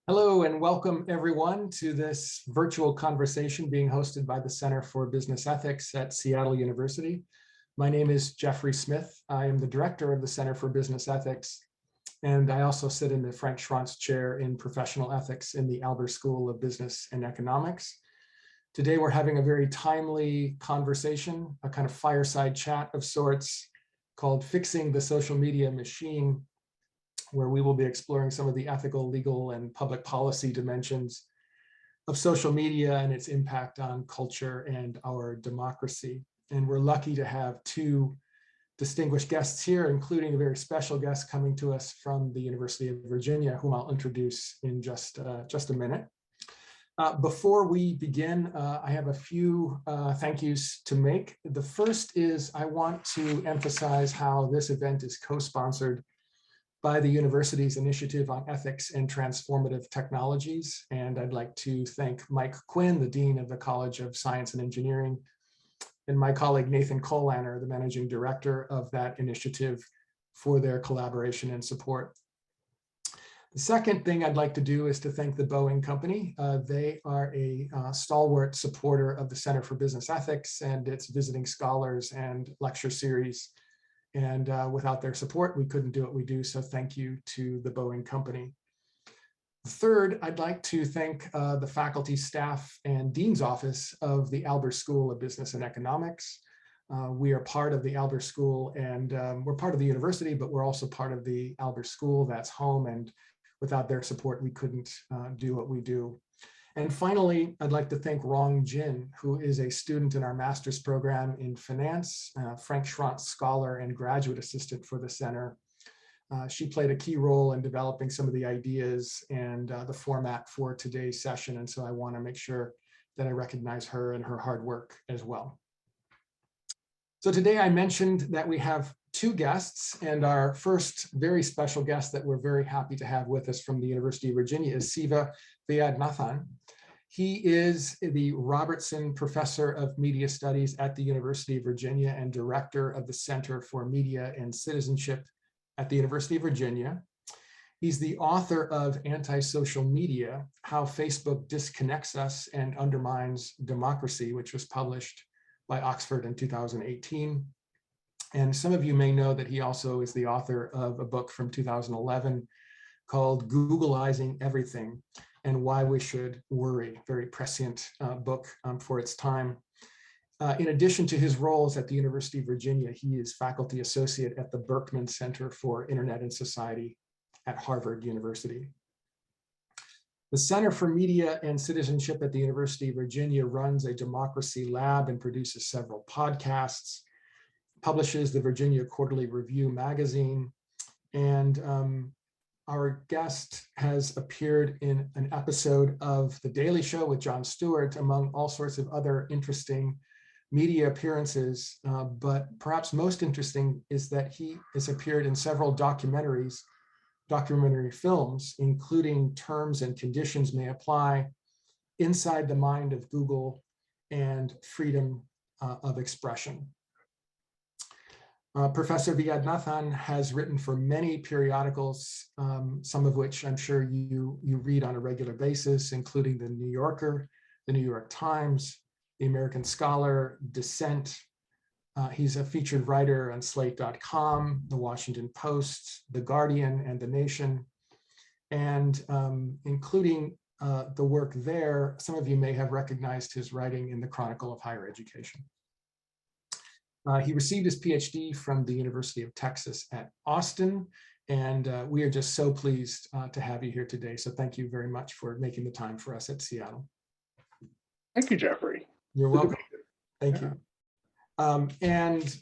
Hello and welcome everyone to this virtual conversation being hosted by the Center for Business Ethics at Seattle University. My name is Jeffrey Smith. I am the director of the Center for Business Ethics, and I also sit in the Frank Schranz Chair in Professional Ethics in the Albert School of Business and Economics. Today we're having a very timely conversation, a kind of fireside chat of sorts called Fixing the Social Media Machine, where we will be exploring some of the ethical, legal, and public policy dimensions of social media and its impact on culture and our democracy. And we're lucky to have two distinguished guests here, including a very special guest coming to us from the University of Virginia, whom I'll introduce in just a minute. Before we begin, I have a few thank yous to make. The first is I want to emphasize how this event is co-sponsored by the university's initiative on ethics and transformative technologies. And I'd like to thank Mike Quinn, the Dean of the College of Science and Engineering, and my colleague Nathan Colaner, the Managing Director of that initiative, for their collaboration and support. The second thing I'd like to do is to thank the Boeing Company. They are a stalwart supporter of the Center for Business Ethics and its visiting scholars and lecture series. And without their support, we couldn't do what we do. So thank you to the Boeing Company. Third, I'd like to thank the faculty, staff, and Dean's Office of the Albert School of Business and Economics. We are part of the Albert School, and we're part of the university, but we're also part of the Albert School. That's home. And without their support, we couldn't do what we do. And finally, I'd like to thank Rong Jin, who is a student in our master's program in finance, Frank Schranz scholar and graduate assistant for the center. She played a key role in developing some of the ideas and the format for today's session. And so I want to make sure that I recognize her and her hard work as well. So today I mentioned that we have two guests, and our first very special guest that we're very happy to have with us from the University of Virginia is Siva Vaidhyanathan. He is the Robertson Professor of Media Studies at the University of Virginia and Director of the Center for Media and Citizenship at the University of Virginia. He's the author of Anti-Social Media: How Facebook Disconnects Us and Undermines Democracy, which was published by Oxford in 2018. And some of you may know that he also is the author of a book from 2011 called Googleizing Everything and Why We Should Worry, very prescient book for its time. In addition to his roles at the University of Virginia, he is faculty associate at the Berkman Center for Internet and Society at Harvard University. The Center for Media and Citizenship at the University of Virginia runs a democracy lab and produces several podcasts, publishes the Virginia Quarterly Review magazine, and our guest has appeared in an episode of The Daily Show with Jon Stewart, among all sorts of other interesting media appearances. But perhaps most interesting is that he has appeared in several documentary films, including Terms and Conditions May Apply, Inside the Mind of Google, and Freedom of Expression. Professor Vaidhyanathan has written for many periodicals, some of which I'm sure you read on a regular basis, including The New Yorker, The New York Times, The American Scholar, Dissent. He's a featured writer on Slate.com, The Washington Post, The Guardian, and The Nation. And including the work there, some of you may have recognized his writing in the Chronicle of Higher Education. He received his PhD from the University of Texas at Austin, and we are just so pleased to have you here today. So thank you very much for making the time for us at Seattle. Thank you, Jeffrey. You're welcome. Thank you. And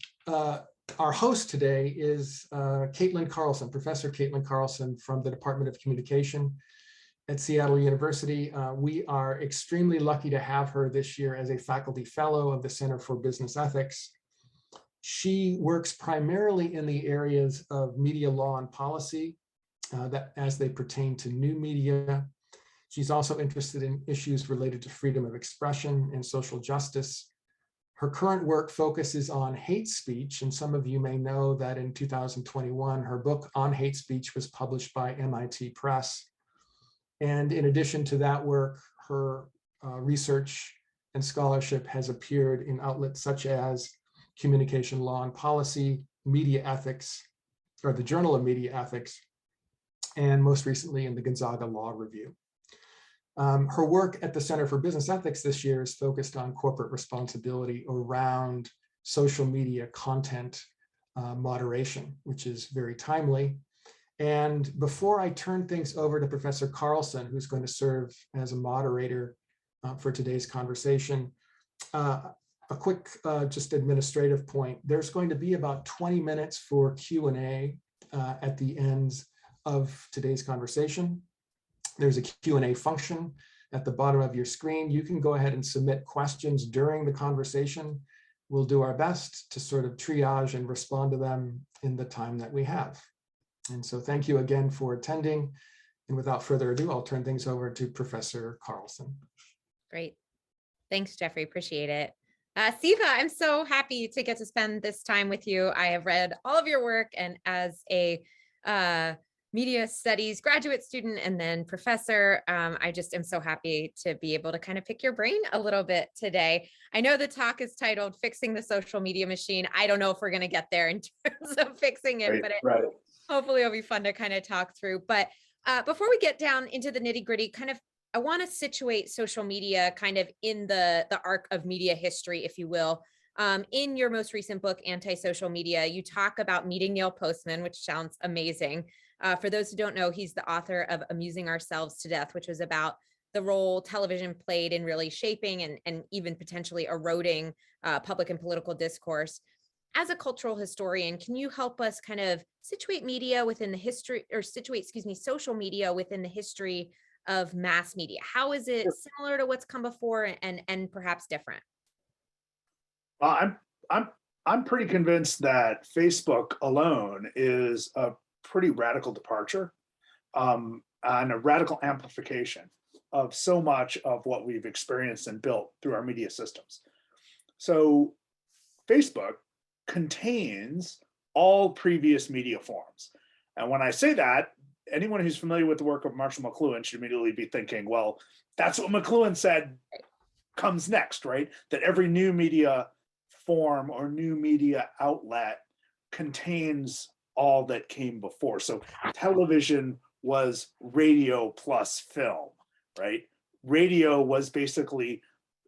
our host today is Caitlin Carlson, Professor Caitlin Carlson from the Department of Communication at Seattle University. We are extremely lucky to have her this year as a faculty fellow of the Center for Business Ethics. She works primarily in the areas of media law and policy that as they pertain to new media. She's also interested in issues related to freedom of expression and social justice. Her current work focuses on hate speech, and some of you may know that in 2021, her book on hate speech was published by MIT Press. And in addition to that work, her research and scholarship has appeared in outlets such as Communication Law and Policy, Media Ethics, or the Journal of Media Ethics, and most recently in the Gonzaga Law Review. Her work at the Center for Business Ethics this year is focused on corporate responsibility around social media content moderation, which is very timely. And before I turn things over to Professor Carlson, who's going to serve as a moderator for today's conversation, a quick just administrative point. There's going to be about 20 minutes for Q&A at the end of today's conversation. There's a Q&A function at the bottom of your screen. You can go ahead and submit questions during the conversation. We'll do our best to sort of triage and respond to them in the time that we have. And so thank you again for attending. And without further ado, I'll turn things over to Professor Carlson. Great. Thanks, Jeffrey. Appreciate it. Siva, I'm so happy to get to spend this time with you. I have read all of your work, and as a media studies graduate student and then professor, I just am so happy to be able to kind of pick your brain a little bit today. I know the talk is titled Fixing the Social Media Machine. I don't know if we're going to get there in terms of fixing it, but hopefully it'll be fun to kind of talk through. But before we get down into the nitty gritty, I want to situate social media kind of in the arc of media history, if you will. In your most recent book, Anti-Social Media, you talk about meeting Neil Postman, which sounds amazing. For those who don't know, he's the author of Amusing Ourselves to Death, which was about the role television played in really shaping and even potentially eroding public and political discourse. As a cultural historian, can you help us kind of situate media within the history, or situate, social media within the history of mass media? How is it similar to what's come before and perhaps different? I'm pretty convinced that Facebook alone is a pretty radical departure and a radical amplification of so much of what we've experienced and built through our media systems. So Facebook contains all previous media forms. And when I say that, anyone who's familiar with the work of Marshall McLuhan should immediately be thinking, well, that's what McLuhan said comes next, right? That every new media form or new media outlet contains all that came before. So television was radio plus film, right? Radio was basically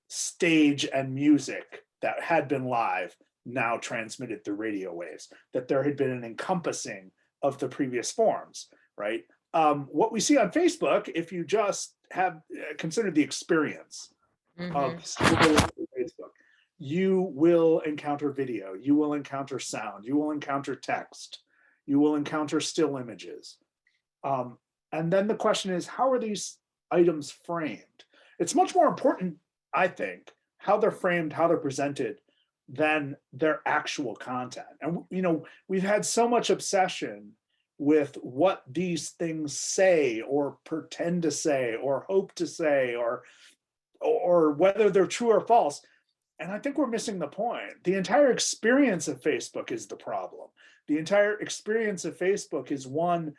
stage and music that had been live, now transmitted through radio waves, that there had been an encompassing of the previous forms, right? What we see on Facebook, if you just have considered the experience of Facebook, you will encounter video, you will encounter sound, you will encounter text, you will encounter still images. And then the question is, how are these items framed? It's much more important, I think, how they're framed, how they're presented, than their actual content. And we've had so much obsession with what these things say or pretend to say or hope to say or whether they're true or false. And I think we're missing the point. The entire experience of Facebook is the problem. The entire experience of Facebook is one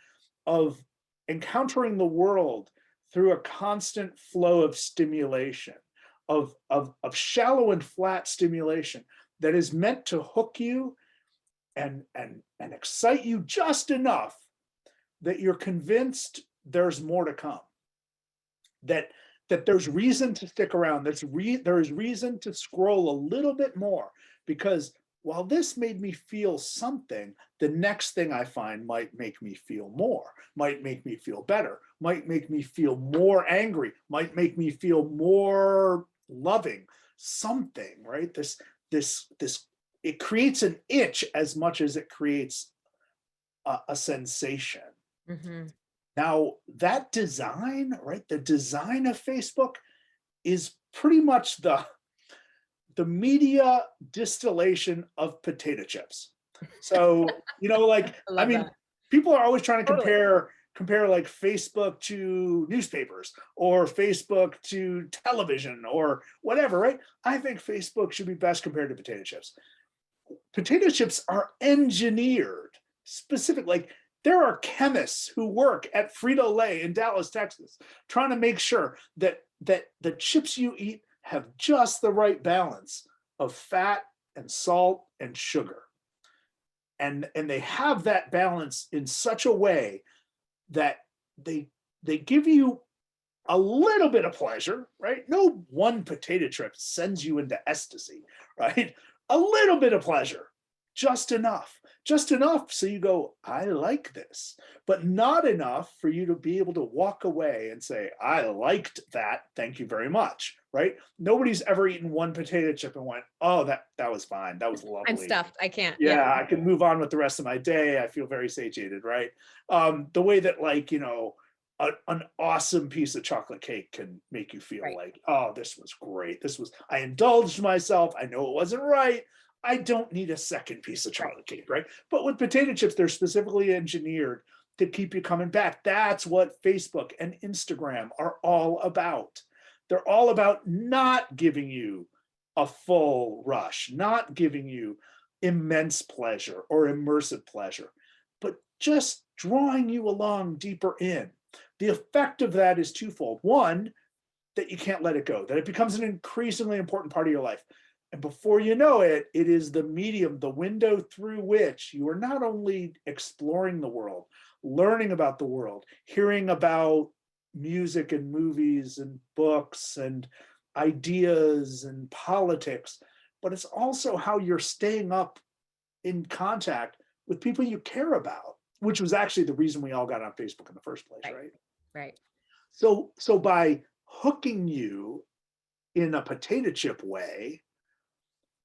of encountering the world through a constant flow of stimulation, of shallow and flat stimulation that is meant to hook you and excite you just enough that you're convinced there's more to come, that there's reason to stick around, there is reason to scroll a little bit more, because while this made me feel something, the next thing I find might make me feel more, might make me feel better, might make me feel more angry, might make me feel more loving, something, right? This it creates an itch as much as it creates a sensation. Mm-hmm. Now that design, right? The design of Facebook is pretty much the media distillation of potato chips. So, I mean, people are always trying to compare like Facebook to newspapers or Facebook to television or whatever, right? I think Facebook should be best compared to potato chips. Potato chips are engineered specific, like There are chemists who work at Frito-Lay in Dallas, Texas, trying to make sure that the chips you eat have just the right balance of fat and salt and sugar. And they have that balance in such a way that they give you a little bit of pleasure, right? No one potato chip sends you into ecstasy, right? A little bit of pleasure, just enough so you go, I like this, but not enough for you to be able to walk away and say, I liked that, thank you very much, right? Nobody's ever eaten one potato chip and went, oh, that was fine, that was lovely. I'm stuffed, I can't. Yeah, I can move on with the rest of my day, I feel very satiated, right? The way that, like, you know, an awesome piece of chocolate cake can make you feel like, oh, this was great. I indulged myself. I know it wasn't right. I don't need a second piece of chocolate cake, right? But with potato chips, they're specifically engineered to keep you coming back. That's what Facebook and Instagram are all about. They're all about not giving you a full rush, not giving you immense pleasure or immersive pleasure, but just drawing you along deeper in. The effect of that is twofold. One, that you can't let it go, that it becomes an increasingly important part of your life. And before you know it, it is the medium, the window through which you are not only exploring the world, learning about the world, hearing about music and movies and books and ideas and politics, but it's also how you're staying up in contact with people you care about, which was actually the reason we all got on Facebook in the first place, right? Right. So by hooking you in a potato chip way,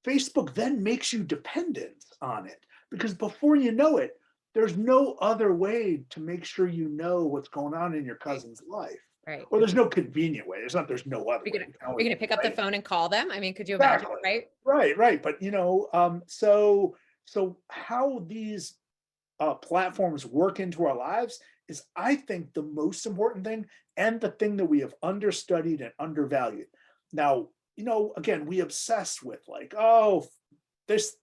Facebook then makes you dependent on it, because before you know it, there's no other way to make sure you know what's going on in your cousin's life. Right. Or there's no convenient way. There's no other way. You're gonna pick up the phone and call them? I mean, could you imagine, right? But you know, so how these platforms work into our lives is, I think, the most important thing, and the thing that we have understudied and undervalued. Now, you know, again, we obsess with, like, oh, this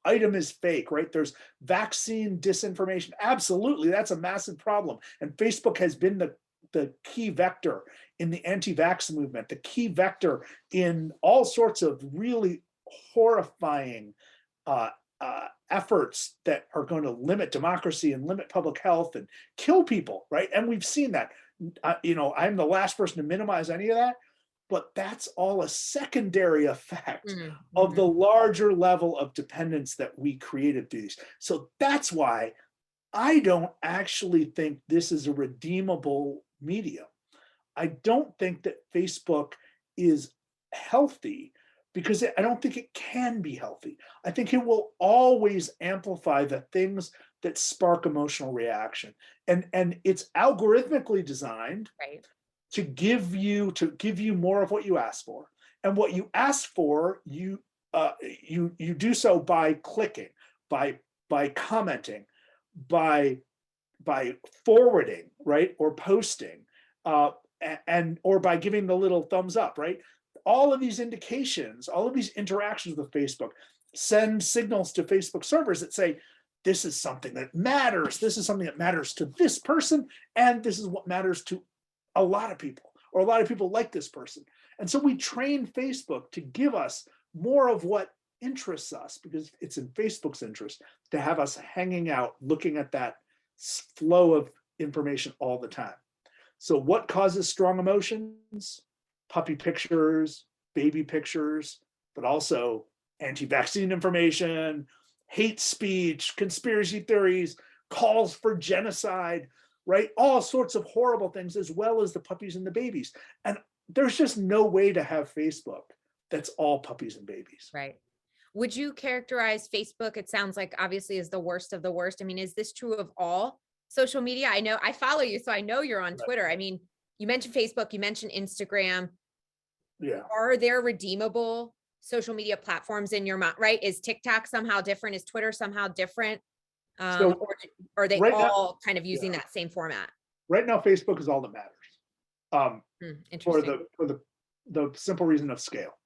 item is fake, right? There's vaccine disinformation. Absolutely, that's a massive problem. And Facebook has been the key vector in the anti-vax movement, the key vector in all sorts of really horrifying efforts that are going to limit democracy and limit public health and kill people, right? And we've seen that. You know, I'm the last person to minimize any of that, but that's all a secondary effect of the larger level of dependence that we created through these. So that's why I don't actually think this is a redeemable medium. I don't think that Facebook is healthy, because I don't think it can be healthy. I think it will always amplify the things that spark emotional reaction. And it's algorithmically designed to give you more of what you ask for. And what you ask for, you do so by clicking, by commenting, by forwarding, right? Or posting, or by giving the little thumbs up, right? All of these indications, all of these interactions with Facebook send signals to Facebook servers that say, this is something that matters. This is something that matters to this person. And this is what matters to a lot of people, or a lot of people like this person. And so we train Facebook to give us more of what interests us, because it's in Facebook's interest to have us hanging out, looking at that flow of information all the time. So what causes strong emotions? Puppy pictures, baby pictures, but also anti-vaccine information, hate speech, conspiracy theories, calls for genocide, right? All sorts of horrible things, as well as the puppies and the babies. And there's just no way to have Facebook that's all puppies and babies. Right. Would you characterize Facebook, it sounds like obviously, is the worst of the worst? I mean, is this true of all social media? I know I follow you, so I know you're on Twitter. I mean, you mentioned Facebook, you mentioned Instagram. Yeah. Are there redeemable social media platforms in your mind, right? Is TikTok somehow different? Is Twitter somehow different? Or are they all kind of using that same format? Right now, Facebook is all that matters. Interesting. For the simple reason of scale.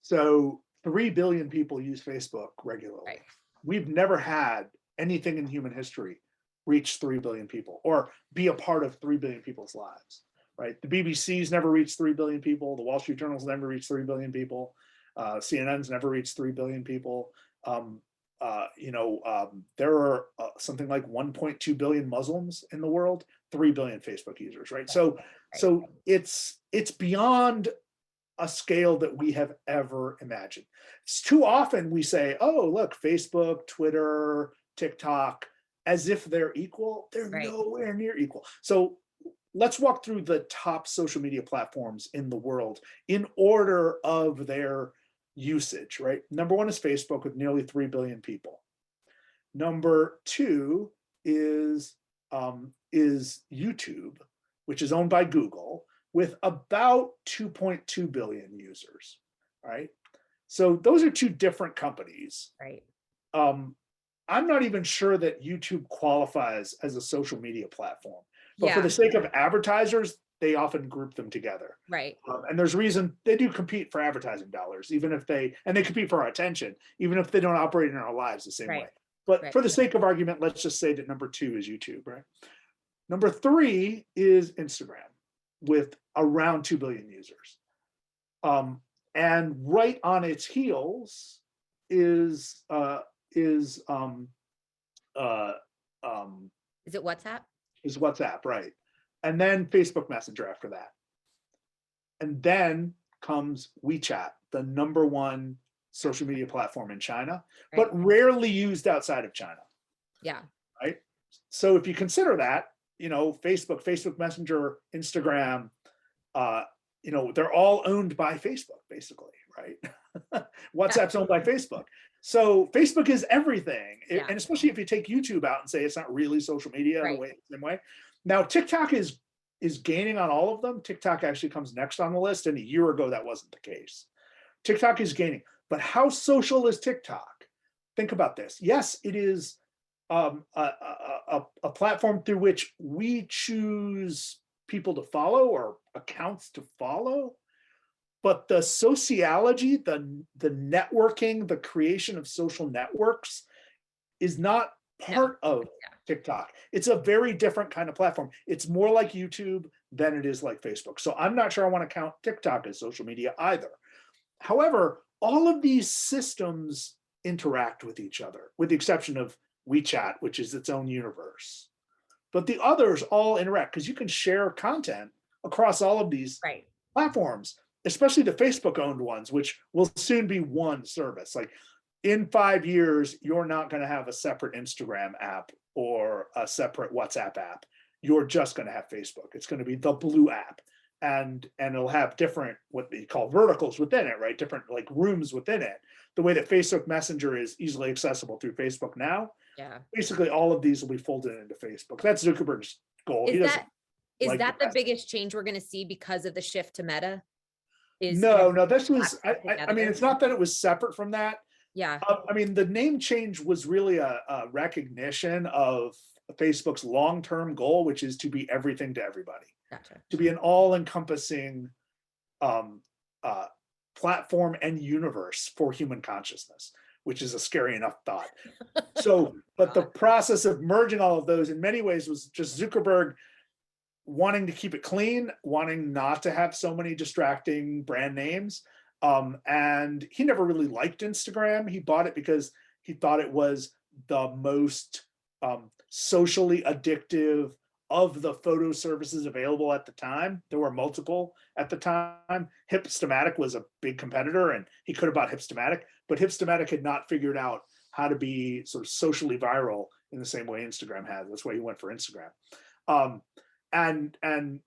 So 3 billion people use Facebook regularly. Right. We've never had anything in human history reach 3 billion people or be a part of 3 billion people's lives, right? The BBC's never reached 3 billion people. The Wall Street Journal's never reached 3 billion people. CNN's never reached 3 billion people. There are something like 1.2 billion Muslims in the world, 3 billion Facebook users, right? So it's beyond a scale that we have ever imagined. It's too often we say, oh, look, Facebook, Twitter, TikTok, as if they're equal. They're nowhere near equal. So let's walk through the top social media platforms in the world in order of their usage, right? Number one is Facebook with nearly 3 billion people. Number two is YouTube, which is owned by Google, with about 2.2 billion users, right? So those are two different companies. Right. I'm not even sure that YouTube qualifies as a social media platform, but for the sake of advertisers, they often group them together. Right. And there's reason they do compete for advertising dollars, even if they compete for our attention, even if they don't operate in our lives the same way. But for the sake of argument, let's just say that number two is YouTube, right? Number three is Instagram with around 2 billion users. And right on its heels is it WhatsApp? Is WhatsApp, right? And then Facebook Messenger after that. And then comes WeChat, the number one social media platform in China, but rarely used outside of China. Yeah. Right. So if you consider that, Facebook Messenger, Instagram, they're all owned by Facebook, basically, right? WhatsApp's owned by Facebook. So Facebook is everything. And especially if you take YouTube out and say it's not really social media in the same way. Now, TikTok is gaining on all of them. TikTok actually comes next on the list. And a year ago, that wasn't the case. TikTok is gaining. But how social is TikTok? Think about this. Yes, it is a platform through which we choose people to follow or accounts to follow. But the sociology, the networking, the creation of social networks is not part of TikTok. It's a very different kind of platform. It's more like YouTube than it is like Facebook. So I'm not sure I want to count TikTok as social media either. However, all of these systems interact with each other, with the exception of WeChat, which is its own universe. But the others all interact because you can share content across all of these platforms, especially the Facebook-owned ones, which will soon be one service. Like in 5 years, you're not going to have a separate Instagram app or a separate WhatsApp app. You're just going to have Facebook. It's going to be the blue app. And it'll have different, what they call verticals within it, right? Different like rooms within it. The way that Facebook Messenger is easily accessible through Facebook now. Yeah. Basically, all of these will be folded into Facebook. That's Zuckerberg's goal. Is that the biggest change we're going to see because of the shift to Meta? No, this was, I mean, it's not that it was separate from that. Yeah. I mean, the name change was really a recognition of Facebook's long-term goal, which is to be everything to everybody. Gotcha. To be an all-encompassing platform and universe for human consciousness, which is a scary enough thought. So, but the process of merging all of those in many ways was just Zuckerberg wanting to keep it clean, wanting not to have so many distracting brand names. And he never really liked Instagram. He bought it because he thought it was the most socially addictive of the photo services available at the time. There were multiple at the time. Hipstamatic was a big competitor, and he could have bought Hipstamatic, but Hipstamatic had not figured out how to be sort of socially viral in the same way Instagram has. That's why he went for Instagram. And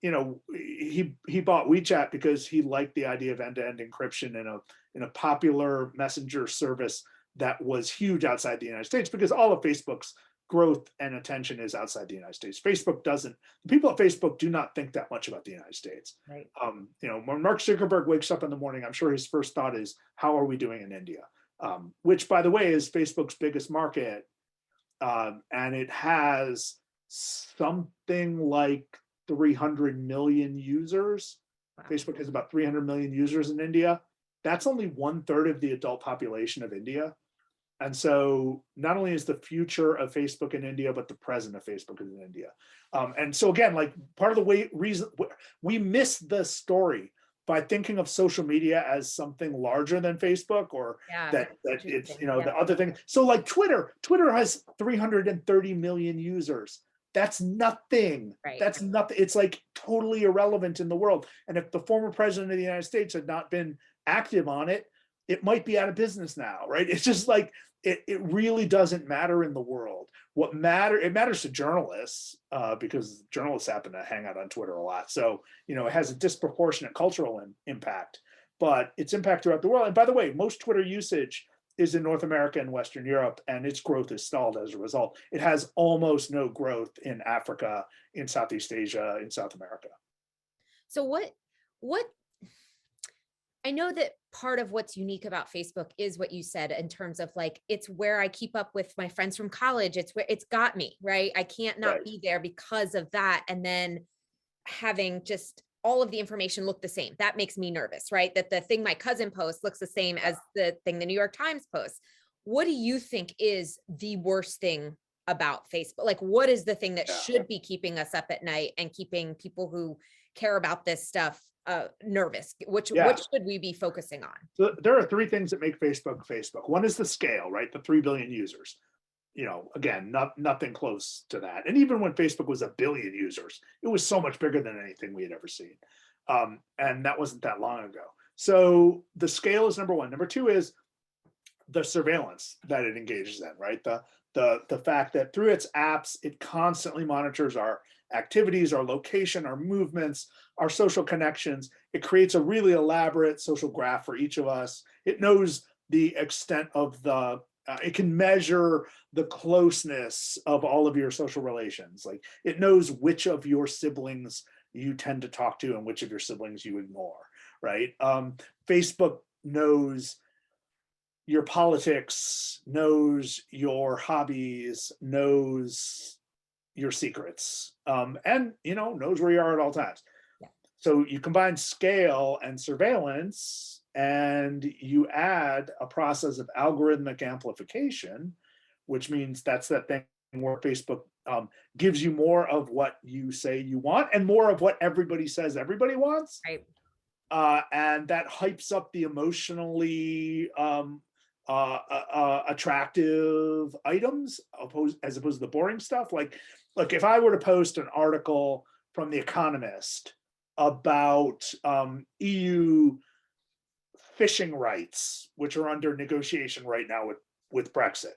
he bought WeChat because he liked the idea of end-to-end encryption in a popular messenger service that was huge outside the United States, because all of Facebook's growth and attention is outside the United States. The people at Facebook do not think that much about the United States. Right. When Mark Zuckerberg wakes up in the morning, I'm sure his first thought is, how are we doing in India? Which, by the way, is Facebook's biggest market. And it has something like 300 million users. Wow. Facebook has about 300 million users in India. That's only 1/3 of the adult population of India. And so not only is the future of Facebook in India, but the present of Facebook is in India. And so again, like part of the reason we miss the story by thinking of social media as something larger than Facebook, or Yeah, that it's, interesting. you know, Yeah. the other thing. So like Twitter has 330 million users. That's nothing. Right. That's nothing. It's like totally irrelevant in the world. And if the former president of the United States had not been active on it, it might be out of business now, right? It's just like, it really doesn't matter in the world. It matters to journalists because journalists happen to hang out on Twitter a lot. So, you know, it has a disproportionate cultural impact, but its impact throughout the world. And by the way, most Twitter usage is in North America and Western Europe, and its growth is stalled as a result. It has almost no growth in Africa, in Southeast Asia, in South America. So what I know that part of what's unique about Facebook is what you said in terms of like, it's where I keep up with my friends from college. It's where it's got me, right? I can't not Right. be there because of that. And then having just all of the information look the same. That makes me nervous, right? That the thing my cousin posts looks the same as the thing the New York Times posts. What do you think is the worst thing about Facebook? Like, what is the thing that should be keeping us up at night and keeping people who care about this stuff nervous? What should we be focusing on? So there are three things that make Facebook Facebook. One is the scale, right? The 3 billion users. You know, again, nothing close to that. And even when Facebook was 1 billion users, it was so much bigger than anything we had ever seen. And that wasn't that long ago. So the scale is number one. Number two is the surveillance that it engages in, right? The fact that through its apps, it constantly monitors our activities, our location, our movements, our social connections. It creates a really elaborate social graph for each of us. It knows the extent of it can measure the closeness of all of your social relations. Like it knows which of your siblings you tend to talk to and which of your siblings you ignore, right? Facebook knows your politics, knows your hobbies, knows your secrets, and knows where you are at all times. Yeah. So you combine scale and surveillance, and you add a process of algorithmic amplification, which means that's that thing where Facebook gives you more of what you say you want and more of what everybody says everybody wants. Right. And that hypes up the emotionally attractive items as opposed to the boring stuff. Like if I were to post an article from The Economist about EU fishing rights, which are under negotiation right now with Brexit,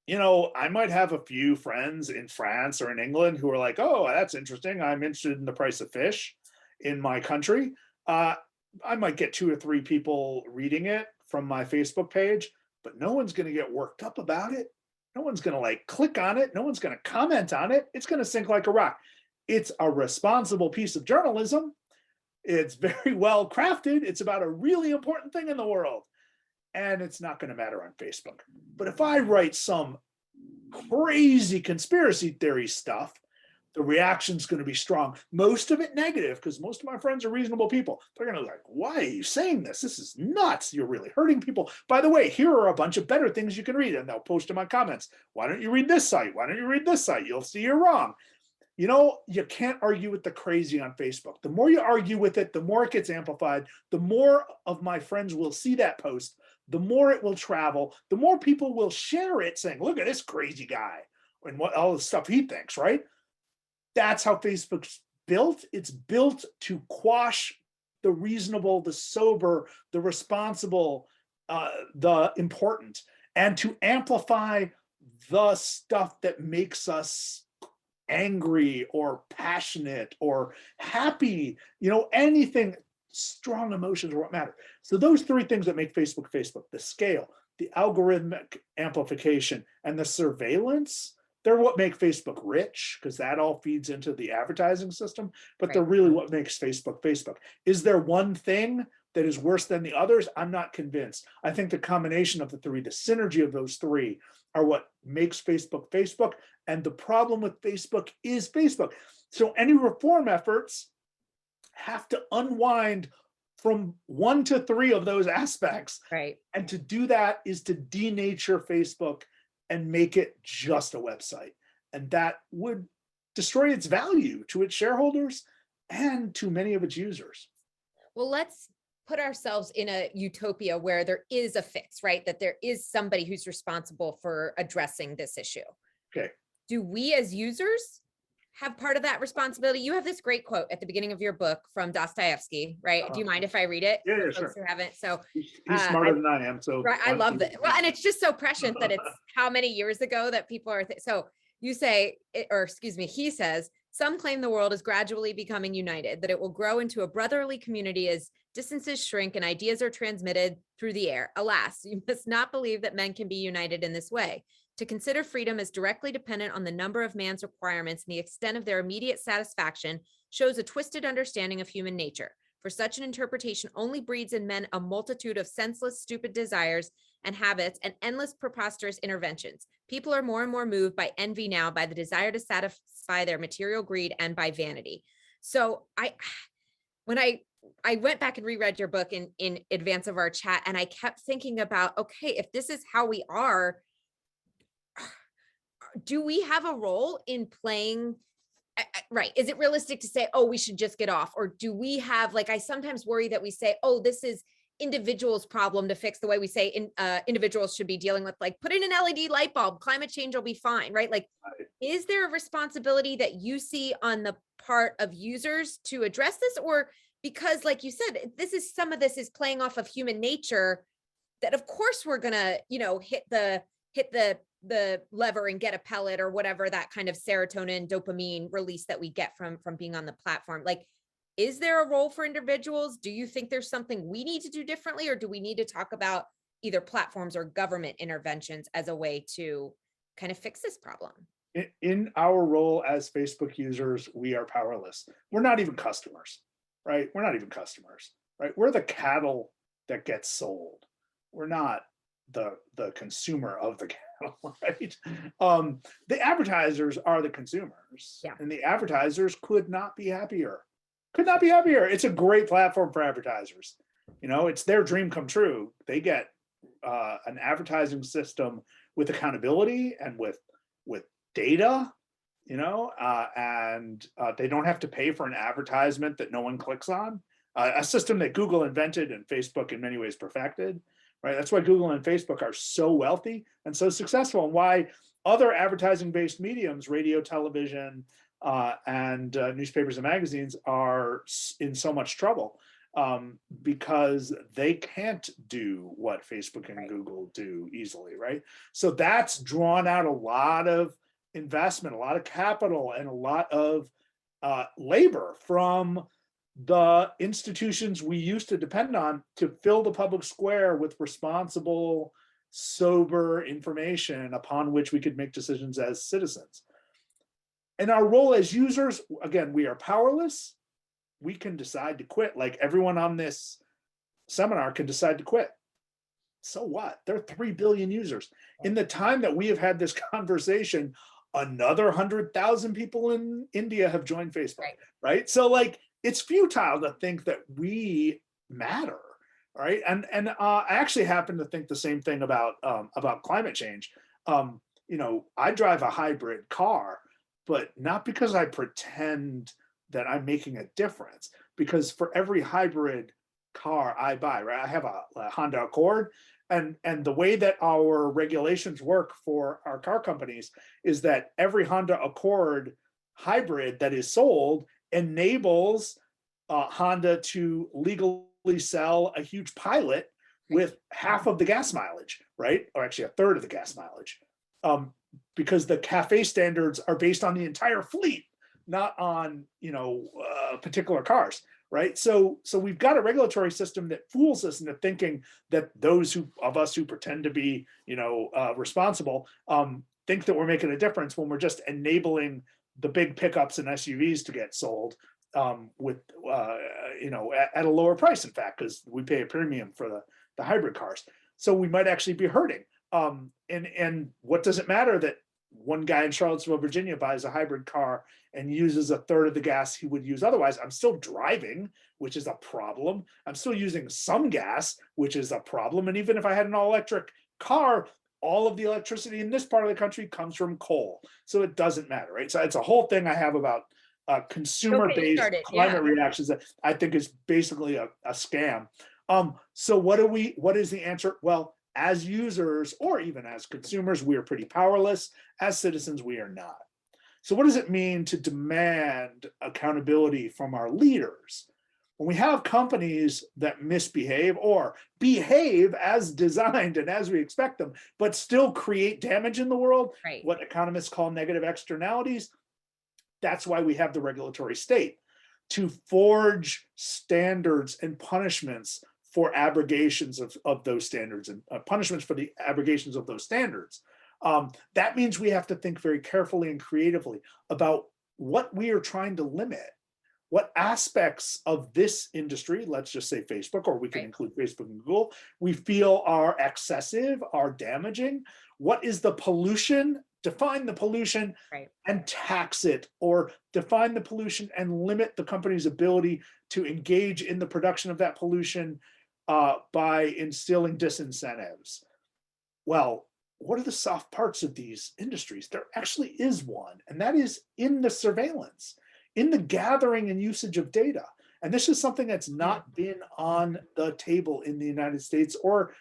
I might have a few friends in France or in England who are like, oh, that's interesting. I'm interested in the price of fish in my country. I might get 2 or 3 people reading it from my Facebook page, but no one's going to get worked up about it. No one's going to like click on it. No one's going to comment on it. It's going to sink like a rock. It's a responsible piece of journalism. It's very well crafted. It's about a really important thing in the world. And it's not going to matter on Facebook. But if I write some crazy conspiracy theory stuff, the reaction's going to be strong. Most of it negative, because most of my friends are reasonable people. They're going to be like, why are you saying this? This is nuts. You're really hurting people. By the way, here are a bunch of better things you can read. And they'll post in my comments. Why don't you read this site? Why don't you read this site? You'll see you're wrong. You can't argue with the crazy on Facebook. The more you argue with it, the more it gets amplified. The more of my friends will see that post, the more it will travel, the more people will share it saying, look at this crazy guy and what all the stuff he thinks, right? That's how Facebook's built. It's built to quash the reasonable, the sober, the responsible, the important, and to amplify the stuff that makes us angry or passionate or happy, anything, strong emotions are what matter. So those 3 things that make Facebook Facebook, the scale, the algorithmic amplification, and the surveillance, they're what make Facebook rich, because that all feeds into the advertising system, but Right. They're really what makes Facebook Facebook. Is there one thing that is worse than the others? I'm not convinced. I think the combination of the 3, the synergy of those 3 are what makes Facebook Facebook. And the problem with Facebook is Facebook. So any reform efforts have to unwind from 1 to 3 of those aspects. Right. And to do that is to denature Facebook and make it just a website. And that would destroy its value to its shareholders and to many of its users. Well, let's put ourselves in a utopia where there is a fix, right? That there is somebody who's responsible for addressing this issue. Okay. Do we as users have part of that responsibility? You have this great quote at the beginning of your book from Dostoevsky, right? Do you mind if I read it? Yeah, for yeah, folks sure. who haven't? So He's smarter than I am. So right, I love that. Well, and it's just so prescient that it's how many years ago that people are. So you say, or excuse me, he says, some claim the world is gradually becoming united, that it will grow into a brotherly community as distances shrink and ideas are transmitted through the air. Alas, you must not believe that men can be united in this way. To consider freedom as directly dependent on the number of man's requirements and the extent of their immediate satisfaction shows a twisted understanding of human nature. For such an interpretation only breeds in men a multitude of senseless, stupid desires and habits and endless preposterous interventions. People are more and more moved by envy now, by the desire to satisfy their material greed and by vanity. So when I went back and reread your book in advance of our chat, and I kept thinking about, okay, if this is how we are, do we have a role in playing? Right. Is it realistic to say, oh, we should just get off? Or do we have, like, I sometimes worry that we say, oh, this is individuals' problem to fix, the way we say individuals should be dealing with, like, put in an LED light bulb, climate change will be fine, right? Like, is there a responsibility that you see on the part of users to address this? Or because, like you said, some of this is playing off of human nature, that of course we're gonna, hit the lever and get a pellet or whatever, that kind of serotonin, dopamine release that we get from being on the platform. Like, is there a role for individuals? Do you think there's something we need to do differently, or do we need to talk about either platforms or government interventions as a way to kind of fix this problem? In our role as Facebook users, we are powerless. We're not even customers, right? We're not even customers, right? We're the cattle that gets sold. We're not the consumer of the cattle, right? The advertisers are the consumers, Yeah. and the advertisers could not be happier. Could not be happier. It's a great platform for advertisers. It's their dream come true. They get an advertising system with accountability and with data, and they don't have to pay for an advertisement that no one clicks on. A system that Google invented and Facebook in many ways perfected, right? That's why Google and Facebook are so wealthy and so successful, and why other advertising-based mediums, radio, television, and newspapers and magazines are in so much trouble, because they can't do what Facebook and Google do easily, right? So that's drawn out a lot of investment, a lot of capital, and a lot of labor from the institutions we used to depend on to fill the public square with responsible, sober information upon which we could make decisions as citizens. And our role as users, again, we are powerless. We can decide to quit, like everyone on this seminar can decide to quit. So what? There are 3 billion users. In the time that we have had this conversation, another 100,000 people in India have joined Facebook, right? So, like, it's futile to think that we matter, right? And I actually happen to think the same thing about climate change. I drive a hybrid car, but not because I pretend that I'm making a difference, because for every hybrid car I buy, right, I have a Honda Accord, and the way that our regulations work for our car companies is that every Honda Accord hybrid that is sold enables Honda to legally sell a huge Pilot with half of the gas mileage, right? Or actually a third of the gas mileage, because the CAFE standards are based on the entire fleet, not on particular cars, right? So we've got a regulatory system that fools us into thinking that those of us who pretend to be responsible think that we're making a difference, when we're just enabling the big pickups and SUVs to get sold with at a lower price, in fact, because we pay a premium for the hybrid cars. So we might actually be hurting. And what does it matter that one guy in Charlottesville, Virginia buys a hybrid car and uses a third of the gas he would use otherwise. I'm still driving, which is a problem. I'm still using some gas, which is a problem. And even if I had an all-electric car, all of the electricity in this part of the country comes from coal. So it doesn't matter, right? So it's a whole thing I have about consumer-based climate reactions that I think is basically a scam. So what is the answer? Well, as users or even as consumers, we are pretty powerless. As citizens, we are not. So what does it mean to demand accountability from our leaders? When we have companies that misbehave or behave as designed and as we expect them, but still create damage in the world, Right. what economists call negative externalities, that's why we have the regulatory state, to forge standards and punishments for abrogations of those standards and punishments for the abrogations of those standards. That means we have to think very carefully and creatively about what we are trying to limit, what aspects of this industry, let's just say Facebook, or we can include Facebook and Google, we feel are excessive, are damaging. What is the pollution? Define the pollution and tax it, or define the pollution and limit the company's ability to engage in the production of that pollution by instilling disincentives. Well, what are the soft parts of these industries? There actually is one, and that is in the surveillance, in the gathering and usage of data. And this is something that's not been on the table in the United States or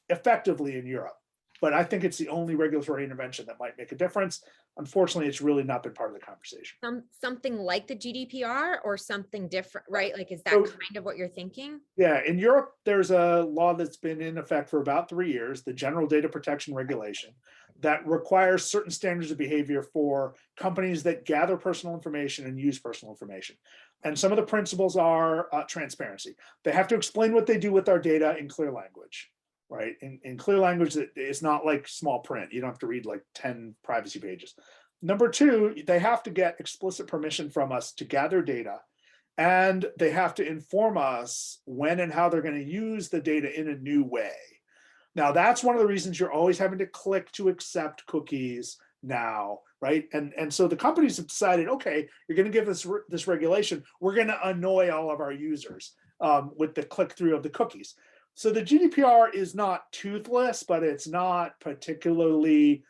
effectively in Europe. But I think it's the only regulatory intervention that might make a difference. Unfortunately, it's really not been part of the conversation. Something like the GDPR or something different, right? Like, is that kind of what you're thinking? Yeah, in Europe, there's a law that's been in effect for about 3 years, the General Data Protection Regulation, that requires certain standards of behavior for companies that gather personal information and use personal information. And some of the principles are transparency. They have to explain what they do with our data in clear language. Right, in clear language that it's not like small print. You don't have to read like 10 privacy pages. Number two, they have to get explicit permission from us to gather data, and they have to inform us when and how they're going to use the data in a new way. Now, that's one of the reasons you're always having to click to accept cookies now, right? And so the companies have decided, okay, you're going to give us this regulation. We're going to annoy all of our users with the click through of the cookies. So the GDPR is not toothless, but it's not particularly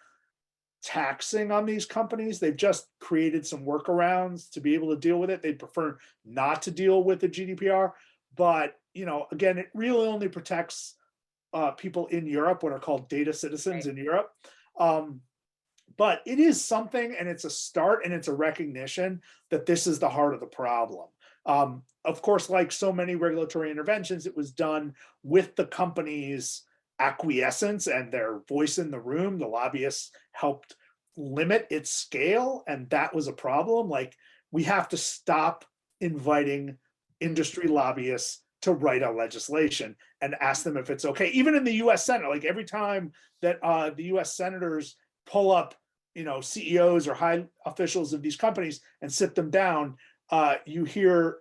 taxing on these companies. They've just created some workarounds to be able to deal with it. They'd prefer not to deal with the GDPR, but again, it really only protects people in Europe, what are called data citizens in Europe. But it is something, and it's a start, and it's a recognition that this is the heart of the problem. Of course, like so many regulatory interventions, it was done with the company's acquiescence and their voice in the room. The lobbyists helped limit its scale, and that was a problem. Like, we have to stop inviting industry lobbyists to write a legislation and ask them if it's okay. Even in the US Senate, like every time that the US senators pull up, CEOs or high officials of these companies and sit them down, you hear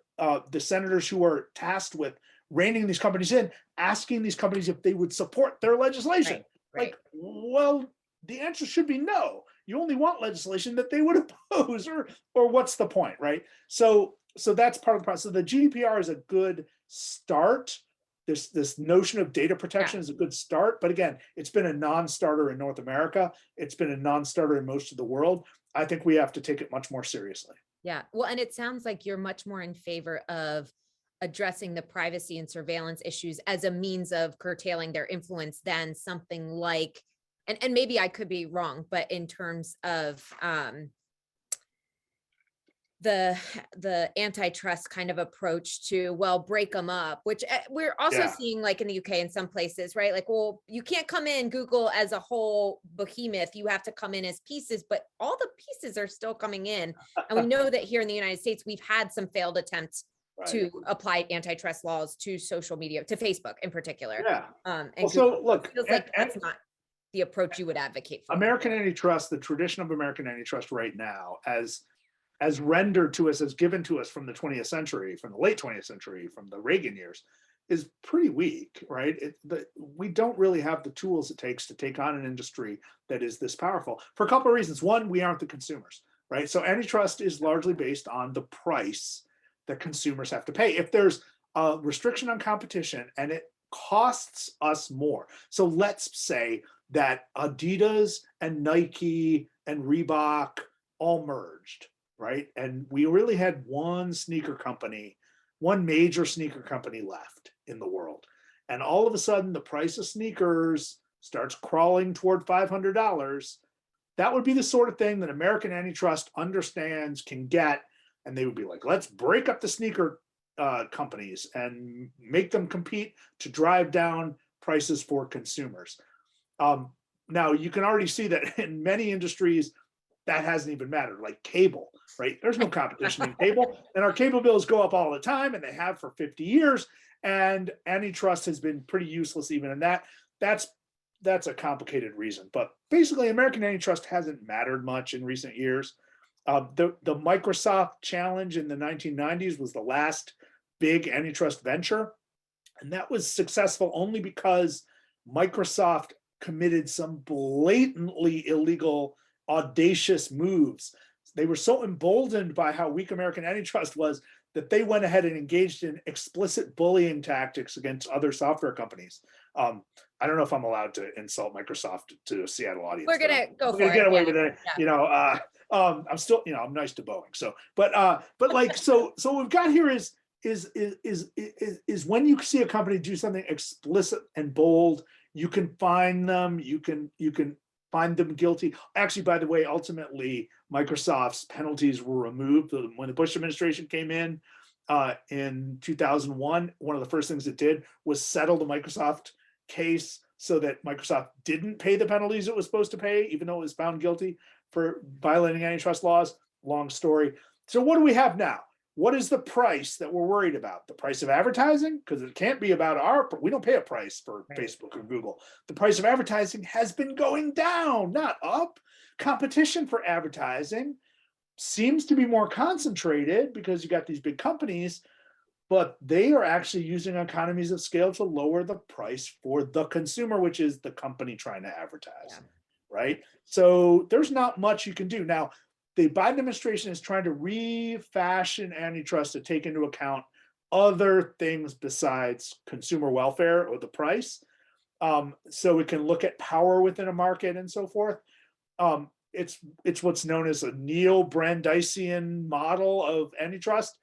the senators who are tasked with reining these companies in, asking these companies if they would support their legislation. Like, well, the answer should be no. You only want legislation that they would oppose, or what's the point, right? So that's part of the process. So the GDPR is a good start. This notion of data protection is a good start, but again, it's been a non-starter in North America. It's been a non-starter in most of the world. I think we have to take it much more seriously. Yeah, well, and it sounds like you're much more in favor of addressing the privacy and surveillance issues as a means of curtailing their influence than something like, and maybe I could be wrong, but in terms of the antitrust kind of approach to, well, break them up, which we're also seeing like in the UK in some places, right? Like, well, you can't come in Google as a whole behemoth, you have to come in as pieces, but all the pieces are still coming in. And we know that here in the United States, we've had some failed attempts to apply antitrust laws to social media, to Facebook in particular. And well, so look, it feels like that's not the approach you would advocate for. American antitrust, the tradition of American antitrust right now, as rendered to us, as given to us from the 20th century, from the late 20th century, from the Reagan years, is pretty weak, right? We don't really have the tools it takes to take on an industry that is this powerful for a couple of reasons. One, we aren't the consumers, right? So antitrust is largely based on the price that consumers have to pay. If there's a restriction on competition and it costs us more. So let's say that Adidas and Nike and Reebok all merged, right? And we really had one major sneaker company left in the world. And all of a sudden, the price of sneakers starts crawling toward $500. That would be the sort of thing that American antitrust understands, can get, and they would be like, let's break up the sneaker companies and make them compete to drive down prices for consumers. Now, you can already see that in many industries, that hasn't even mattered, like cable, right? There's no competition in cable, and our cable bills go up all the time, and they have for 50 years, and antitrust has been pretty useless even in that. That's a complicated reason, but basically American antitrust hasn't mattered much in recent years. The Microsoft challenge in the 1990s was the last big antitrust venture, and that was successful only because Microsoft committed some blatantly illegal, audacious moves. They were so emboldened by how weak American antitrust was that they went ahead and engaged in explicit bullying tactics against other software companies. I don't know if I'm allowed to insult Microsoft to a Seattle audience. We're gonna go for it. Get away with it. Yeah. I'm still, I'm nice to Boeing. So, but like, so what we've got here is when you see a company do something explicit and bold, you can find them, you can find them guilty. Actually, by the way, ultimately, Microsoft's penalties were removed when the Bush administration came in 2001. One of the first things it did was settle the Microsoft case so that Microsoft didn't pay the penalties it was supposed to pay, even though it was found guilty for violating antitrust laws. Long story. So what do we have now? What is the price that we're worried about? The price of advertising? Because it can't be about we don't pay a price for Facebook or Google. The price of advertising has been going down, not up. Competition for advertising seems to be more concentrated because you got these big companies, but they are actually using economies of scale to lower the price for the consumer, which is the company trying to advertise, right? So there's not much you can do. Now, the Biden administration is trying to refashion antitrust to take into account other things besides consumer welfare or the price. So we can look at power within a market and so forth. It's what's known as a neo-Brandeisian model of antitrust.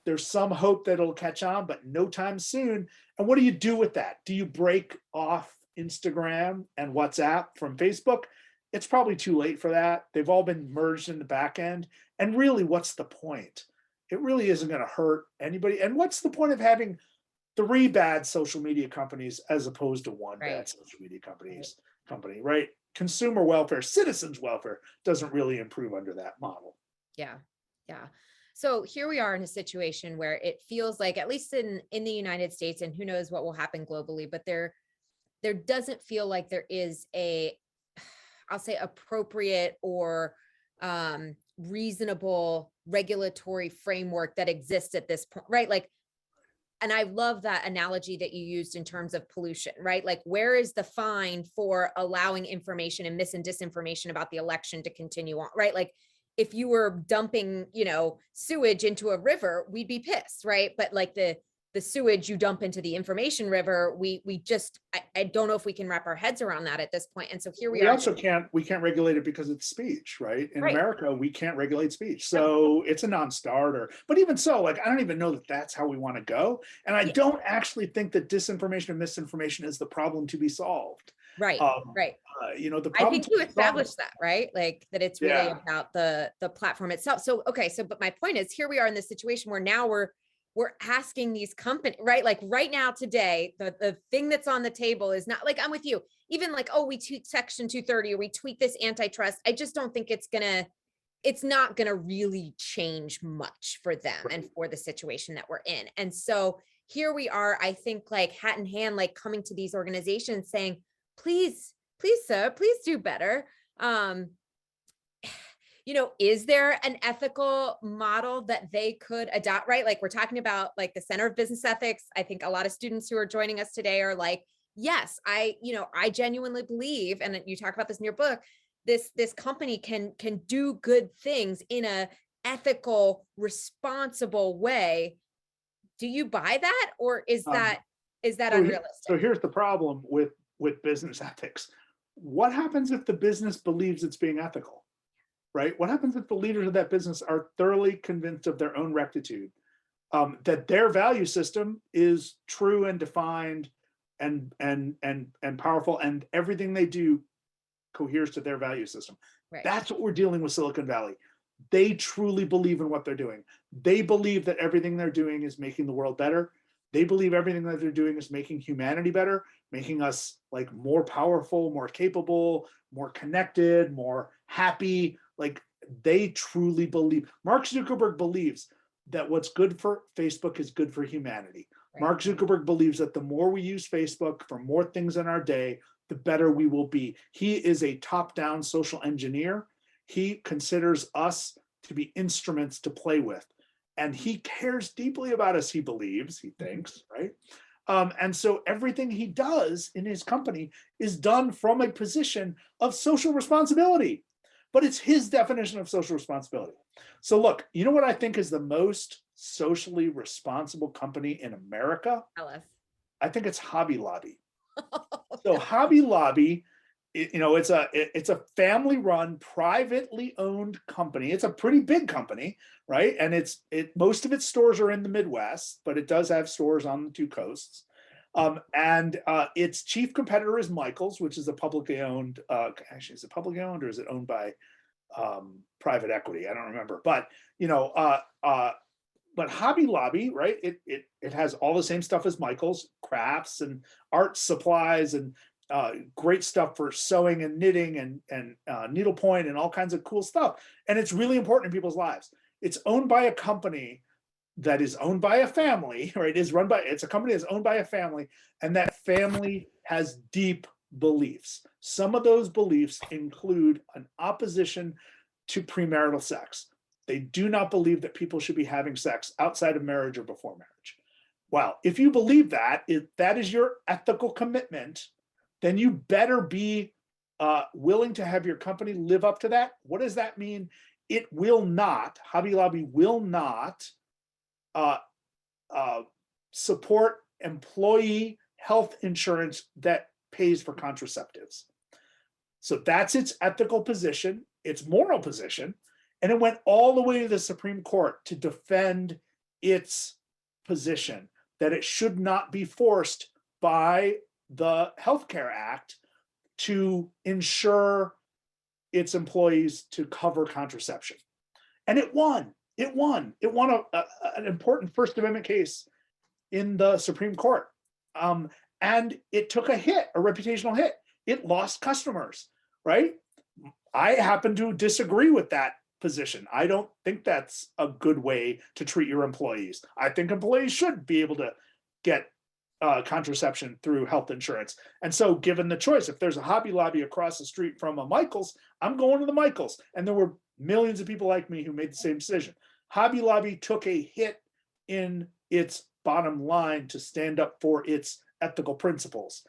There's some hope that it'll catch on, but no time soon. And what do you do with that? Do you break off Instagram and WhatsApp from Facebook? It's probably too late for that. They've all been merged in the back end. And really, what's the point? It really isn't going to hurt anybody. And what's the point of having 3 bad social media companies as opposed to one bad social media company, right? Consumer welfare, citizens' welfare doesn't really improve under that model. Yeah. So here we are in a situation where it feels like, at least in the United States, and who knows what will happen globally, but there doesn't feel like there is I'll say appropriate or reasonable regulatory framework that exists at this point, right? Like, and I love that analogy that you used in terms of pollution, right? Like, where is the fine for allowing information and mis and disinformation about the election to continue on, right? Like, if you were dumping, sewage into a river, we'd be pissed, right? But like the sewage you dump into the information river, we just, I don't know if we can wrap our heads around that at this point. And so here we are. Also we can't regulate it because it's speech, right? In America, we can't regulate speech. So it's a non-starter. But even so, like, I don't even know that that's how we want to go. And I don't actually think that disinformation and misinformation is the problem to be solved. Right. The problem, I think you established that, right? Like that it's really about the platform itself. So, okay. So, but my point is, here we are in this situation where now we're asking these companies, right? Like right now, today, the thing that's on the table is not like, I'm with you, even like, oh, we tweak section 230 or we tweak this antitrust. I just don't think it's not gonna really change much for them and for the situation that we're in. And so here we are, I think, like hat in hand, like coming to these organizations saying, please, sir, please do better. is there an ethical model that they could adopt, right? Like we're talking about like the Center of Business Ethics. I think a lot of students who are joining us today are like, yes, I genuinely believe, and you talk about this in your book, this company can do good things in a ethical, responsible way. Do you buy that, or is that unrealistic? So here's the problem with business ethics. What happens if the business believes it's being ethical, right? What happens if the leaders of that business are thoroughly convinced of their own rectitude, that their value system is true and defined and powerful, and everything they do coheres to their value system? Right. That's what we're dealing with Silicon Valley. They truly believe in what they're doing. They believe that everything they're doing is making the world better. They believe everything that they're doing is making humanity better, making us like more powerful, more capable, more connected, more happy. Like they truly believe. Mark Zuckerberg believes that what's good for Facebook is good for humanity. Right. Mark Zuckerberg believes that the more we use Facebook for more things in our day, the better we will be. He is a top-down social engineer. He considers us to be instruments to play with. And he cares deeply about us, he believes, he thinks, right? And so everything he does in his company is done from a position of social responsibility. But it's his definition of social responsibility. So look, you know what I think is the most socially responsible company in America? Tell us. I think it's Hobby Lobby. So Hobby Lobby, it's a family-run, privately owned company. It's a pretty big company, right? And most of its stores are in the Midwest, but it does have stores on the two coasts. And its chief competitor is Michaels, which is a publicly owned. Actually, is it publicly owned or is it owned by private equity? I don't remember. But but Hobby Lobby, right? It has all the same stuff as Michaels, crafts and art supplies and great stuff for sewing and knitting and needlepoint and all kinds of cool stuff. And it's really important in people's lives. It's owned by a company that is owned by a family, right? It's a company that's owned by a family, and that family has deep beliefs. Some of those beliefs include an opposition to premarital sex. They do not believe that people should be having sex outside of marriage or before marriage. Well, if you believe that, if that is your ethical commitment, then you better be willing to have your company live up to that. What does that mean? It will not, Hobby Lobby will not support employee health insurance that pays for contraceptives. So that's its ethical position, its moral position. And it went all the way to the Supreme Court to defend its position that it should not be forced by the Healthcare Act to insure its employees to cover contraception. And it won. It won an important First Amendment case in the Supreme Court. And it took a hit, a reputational hit. It lost customers, right? I happen to disagree with that position. I don't think that's a good way to treat your employees. I think employees should be able to get contraception through health insurance. And so given the choice, if there's a Hobby Lobby across the street from a Michaels, I'm going to the Michaels. And there were millions of people like me who made the same decision. Hobby Lobby took a hit in its bottom line to stand up for its ethical principles.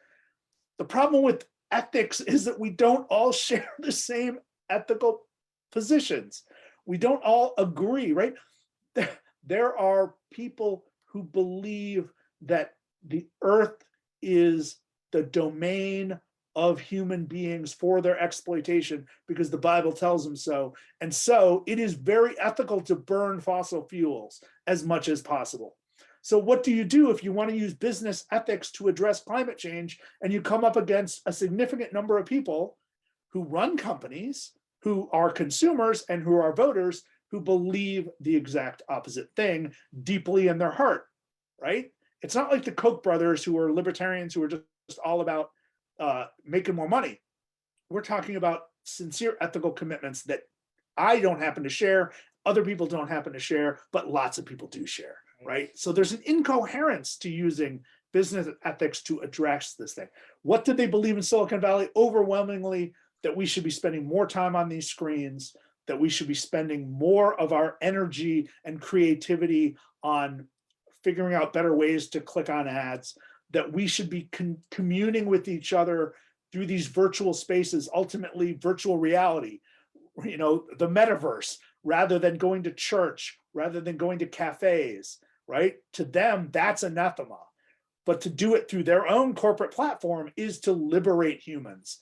The problem with ethics is that we don't all share the same ethical positions. We don't all agree, right? There are people who believe that the earth is the domain of human beings for their exploitation because the Bible tells them so. And so it is very ethical to burn fossil fuels as much as possible. So what do you do if you want to use business ethics to address climate change and you come up against a significant number of people who run companies, who are consumers and who are voters who believe the exact opposite thing deeply in their heart, right? It's not like the Koch brothers who are libertarians who are just all about making more money. We're talking about sincere ethical commitments that I don't happen to share, other people don't happen to share, but lots of people do share, right? So there's an incoherence to using business ethics to address this thing. What did they believe in Silicon Valley? Overwhelmingly, that we should be spending more time on these screens, that we should be spending more of our energy and creativity on figuring out better ways to click on ads, that we should be communing with each other through these virtual spaces, ultimately virtual reality, the metaverse, rather than going to church, rather than going to cafes, right? To them, that's anathema. But to do it through their own corporate platform is to liberate humans.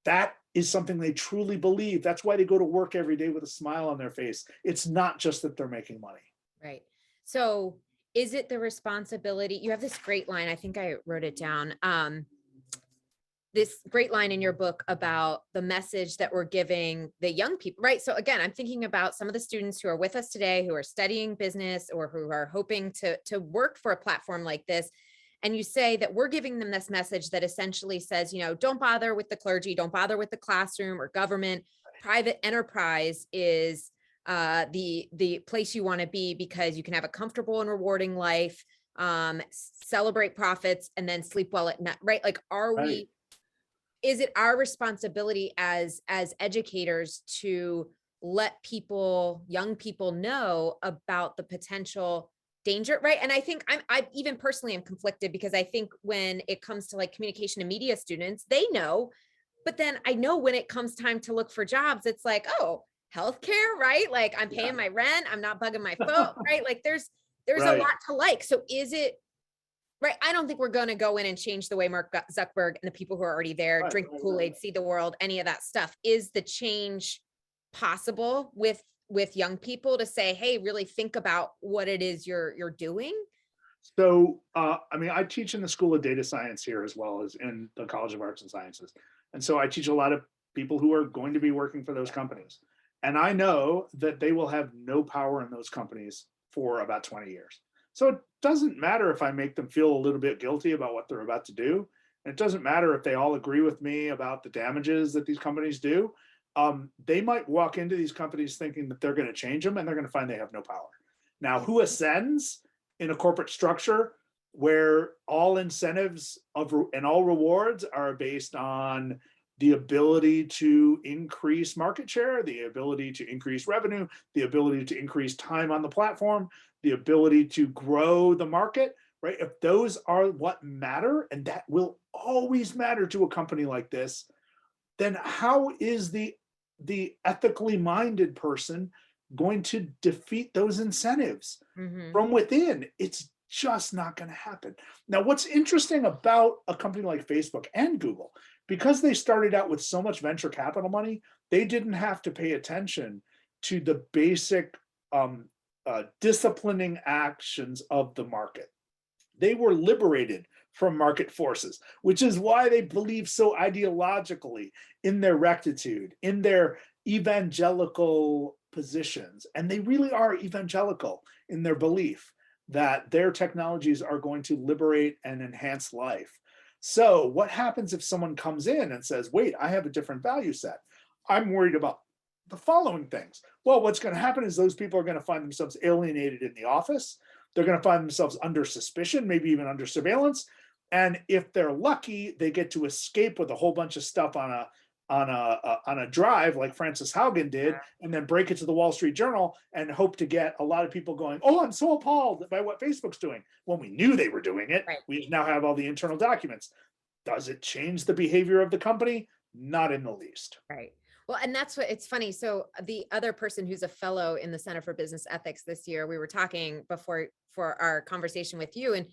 That is something they truly believe. That's why they go to work every day with a smile on their face. It's not just that they're making money. Right. So is it the responsibility? You have this great line. I think I wrote it down. This great line in your book about the message that we're giving the young people, right? So again, I'm thinking about some of the students who are with us today, who are studying business or who are hoping to work for a platform like this. And you say that we're giving them this message that essentially says, don't bother with the clergy, don't bother with the classroom or government. Private enterprise is the place you want to be, because you can have a comfortable and rewarding life, celebrate profits, and then sleep well at night, right? Like, is it our responsibility as educators to let young people know about the potential danger, right? And I think I even personally am conflicted, because I think when it comes to like communication and media students, they know, but then I know when it comes time to look for jobs, it's like, oh, healthcare, right? Like, I'm paying my rent, I'm not bugging my phone, right? Like there's a lot to like. So is it, right? I don't think we're going to go in and change the way Mark Zuckerberg and the people who are already there drink Kool-Aid, see the world, any of that stuff. Is the change possible with young people to say, hey, really think about what it is you're doing? So, I teach in the School of Data Science here, as well as in the College of Arts and Sciences. And so I teach a lot of people who are going to be working for those companies. And I know that they will have no power in those companies for about 20 years. So it doesn't matter if I make them feel a little bit guilty about what they're about to do. And it doesn't matter if they all agree with me about the damages that these companies do. They might walk into these companies thinking that they're going to change them, and they're going to find they have no power. Now, who ascends in a corporate structure where all incentives and all rewards are based on the ability to increase market share, the ability to increase revenue, the ability to increase time on the platform, the ability to grow the market, right? If those are what matter, and that will always matter to a company like this, then how is the ethically minded person going to defeat those incentives from within? It's just not going to happen. Now, what's interesting about a company like Facebook and Google, because they started out with so much venture capital money, they didn't have to pay attention to the basic disciplining actions of the market. They were liberated from market forces, which is why they believe so ideologically in their rectitude, in their evangelical positions. And they really are evangelical in their belief that their technologies are going to liberate and enhance life. So what happens if someone comes in and says, wait, I have a different value set? I'm worried about the following things. Well, what's going to happen is those people are going to find themselves alienated in the office. They're going to find themselves under suspicion, maybe even under surveillance. And if they're lucky, they get to escape with a whole bunch of stuff on a drive like Frances Haugen did, and then break it to the Wall Street Journal and hope to get a lot of people going, oh, I'm so appalled by what Facebook's doing. When we knew they were doing it, we now have all the internal documents. Does it change the behavior of the company? Not in the least. Right. Well, and that's what it's funny. So the other person who's a fellow in the Center for Business Ethics this year, we were talking before for our conversation with you, and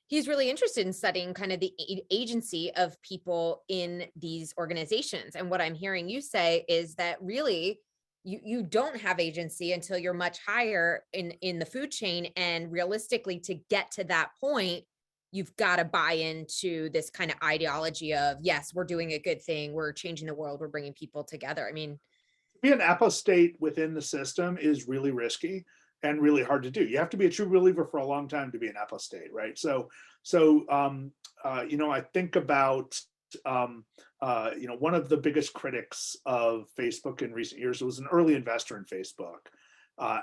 he's really interested in studying kind of the agency of people in these organizations. And what I'm hearing you say is that really you don't have agency until you're much higher in the food chain. And realistically, to get to that point, you've got to buy into this kind of ideology of, yes, we're doing a good thing, we're changing the world, we're bringing people together. I mean, be an apostate within the system is really risky and really hard to do. You have to be a true believer for a long time to be an apostate, right? So I think about one of the biggest critics of Facebook in recent years was an early investor in Facebook.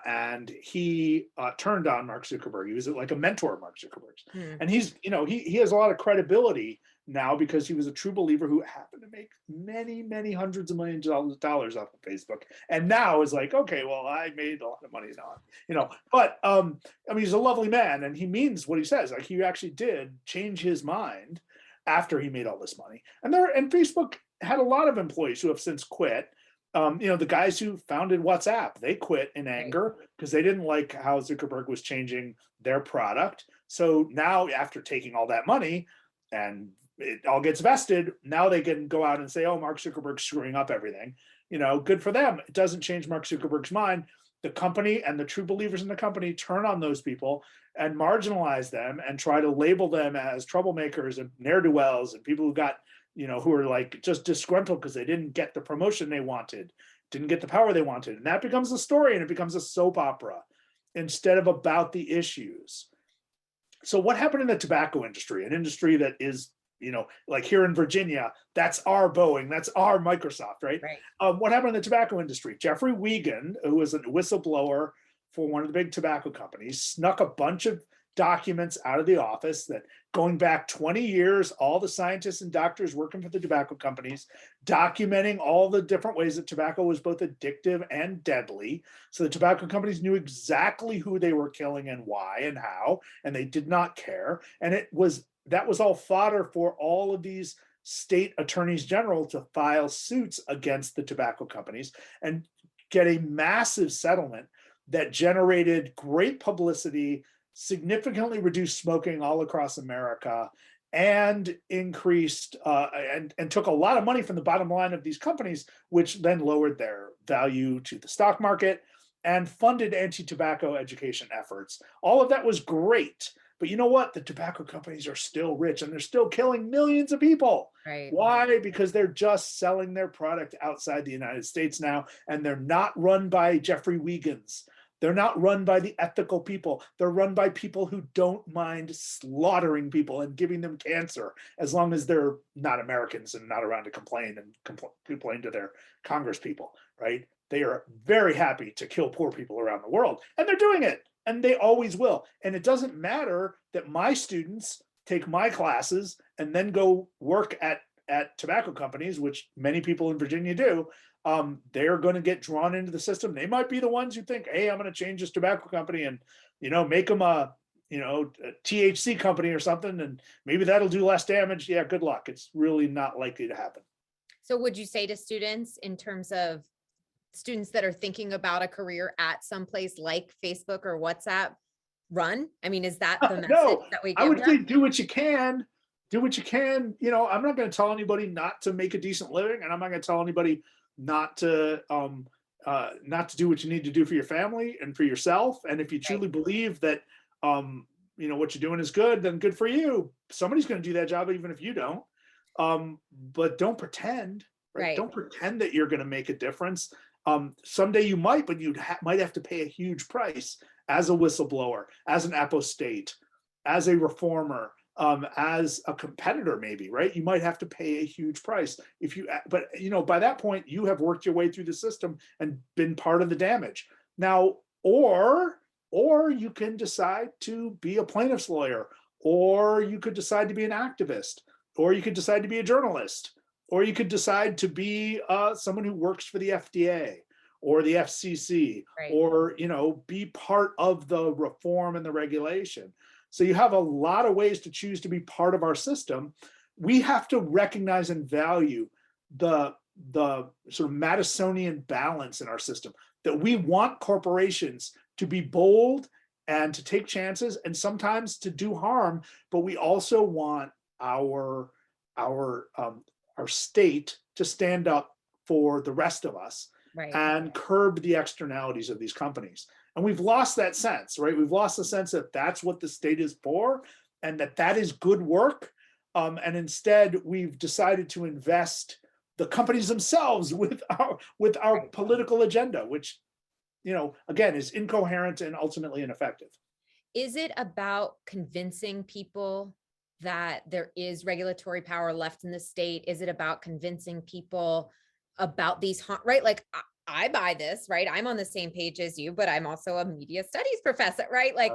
And he turned on Mark Zuckerberg. He was like a mentor of Mark Zuckerberg's. And he has a lot of credibility now because he was a true believer who happened to make many, many hundreds of millions of dollars off of Facebook. And now is like, okay, well, I made a lot of money now, but I mean, he's a lovely man and he means what he says. Like he actually did change his mind after he made all this money. And Facebook had a lot of employees who have since quit. The guys who founded WhatsApp, they quit in anger because they didn't like how Zuckerberg was changing their product. So now after taking all that money and it all gets vested, now they can go out and say, oh, Mark Zuckerberg's screwing up everything. Good for them. It doesn't change Mark Zuckerberg's mind. The company and the true believers in the company turn on those people and marginalize them and try to label them as troublemakers and ne'er-do-wells and people who got, who are like just disgruntled because they didn't get the promotion they wanted, didn't get the power they wanted. And that becomes a story and it becomes a soap opera instead of about the issues. So what happened in the tobacco industry, an industry that is, like here in Virginia, that's our Boeing, that's our Microsoft, right? What happened in the tobacco industry? Jeffrey Wiegand, who was a whistleblower for one of the big tobacco companies, snuck a bunch of documents out of the office that going back 20 years, all the scientists and doctors working for the tobacco companies, documenting all the different ways that tobacco was both addictive and deadly. So the tobacco companies knew exactly who they were killing and why and how, and they did not care. And that was all fodder for all of these state attorneys general to file suits against the tobacco companies and get a massive settlement that generated great publicity, significantly reduced smoking all across America, and increased and took a lot of money from the bottom line of these companies, which then lowered their value to the stock market and funded anti-tobacco education efforts. All of that was great. But you know what? The tobacco companies are still rich and they're still killing millions of people. Right. Why? Because they're just selling their product outside the United States now, and they're not run by Jeffrey Wiegand's. They're not run by the ethical people. They're run by people who don't mind slaughtering people and giving them cancer, as long as they're not Americans and not around to complain to their Congress people, right? They are very happy to kill poor people around the world, and they're doing it, and they always will. And it doesn't matter that my students take my classes and then go work at tobacco companies, which many people in Virginia do. They're going to get drawn into the system. They might be the ones who think, hey, I'm going to change this tobacco company and, make them a THC company or something, and maybe that'll do less damage. Yeah, good luck. It's really not likely to happen. So would you say to students, in terms of students that are thinking about a career at some place like Facebook or WhatsApp, run? I mean, is that the message that we give I would them? say do what you can. Do what you can. I'm not going to tell anybody not to make a decent living, and I'm not going to tell anybody not to do what you need to do for your family and for yourself. And if you truly believe that what you're doing is good, then good for you. Somebody's going to do that job even if you don't. But don't pretend, right? Don't pretend that you're going to make a difference. Someday you might, but you might have to pay a huge price as a whistleblower, as an apostate, as a reformer, as a competitor, maybe, right? You might have to pay a huge price but by that point, you have worked your way through the system and been part of the damage. Now, or you can decide to be a plaintiff's lawyer, or you could decide to be an activist, or you could decide to be a journalist, or you could decide to be someone who works for the FDA or the FCC, or be part of the reform and the regulation. So you have a lot of ways to choose to be part of our system. We have to recognize and value the sort of Madisonian balance in our system, that we want corporations to be bold and to take chances and sometimes to do harm, but we also want our state to stand up for the rest of us and curb the externalities of these companies. And we've lost that sense, right? We've lost the sense that that's what the state is for and that is good work. And instead, we've decided to invest the companies themselves with our political agenda, which, again, is incoherent and ultimately ineffective. Is it about convincing people that there is regulatory power left in the state? Is it about convincing people about these, right? Like, I buy this, right? I'm on the same page as you, but I'm also a media studies professor, right? Like,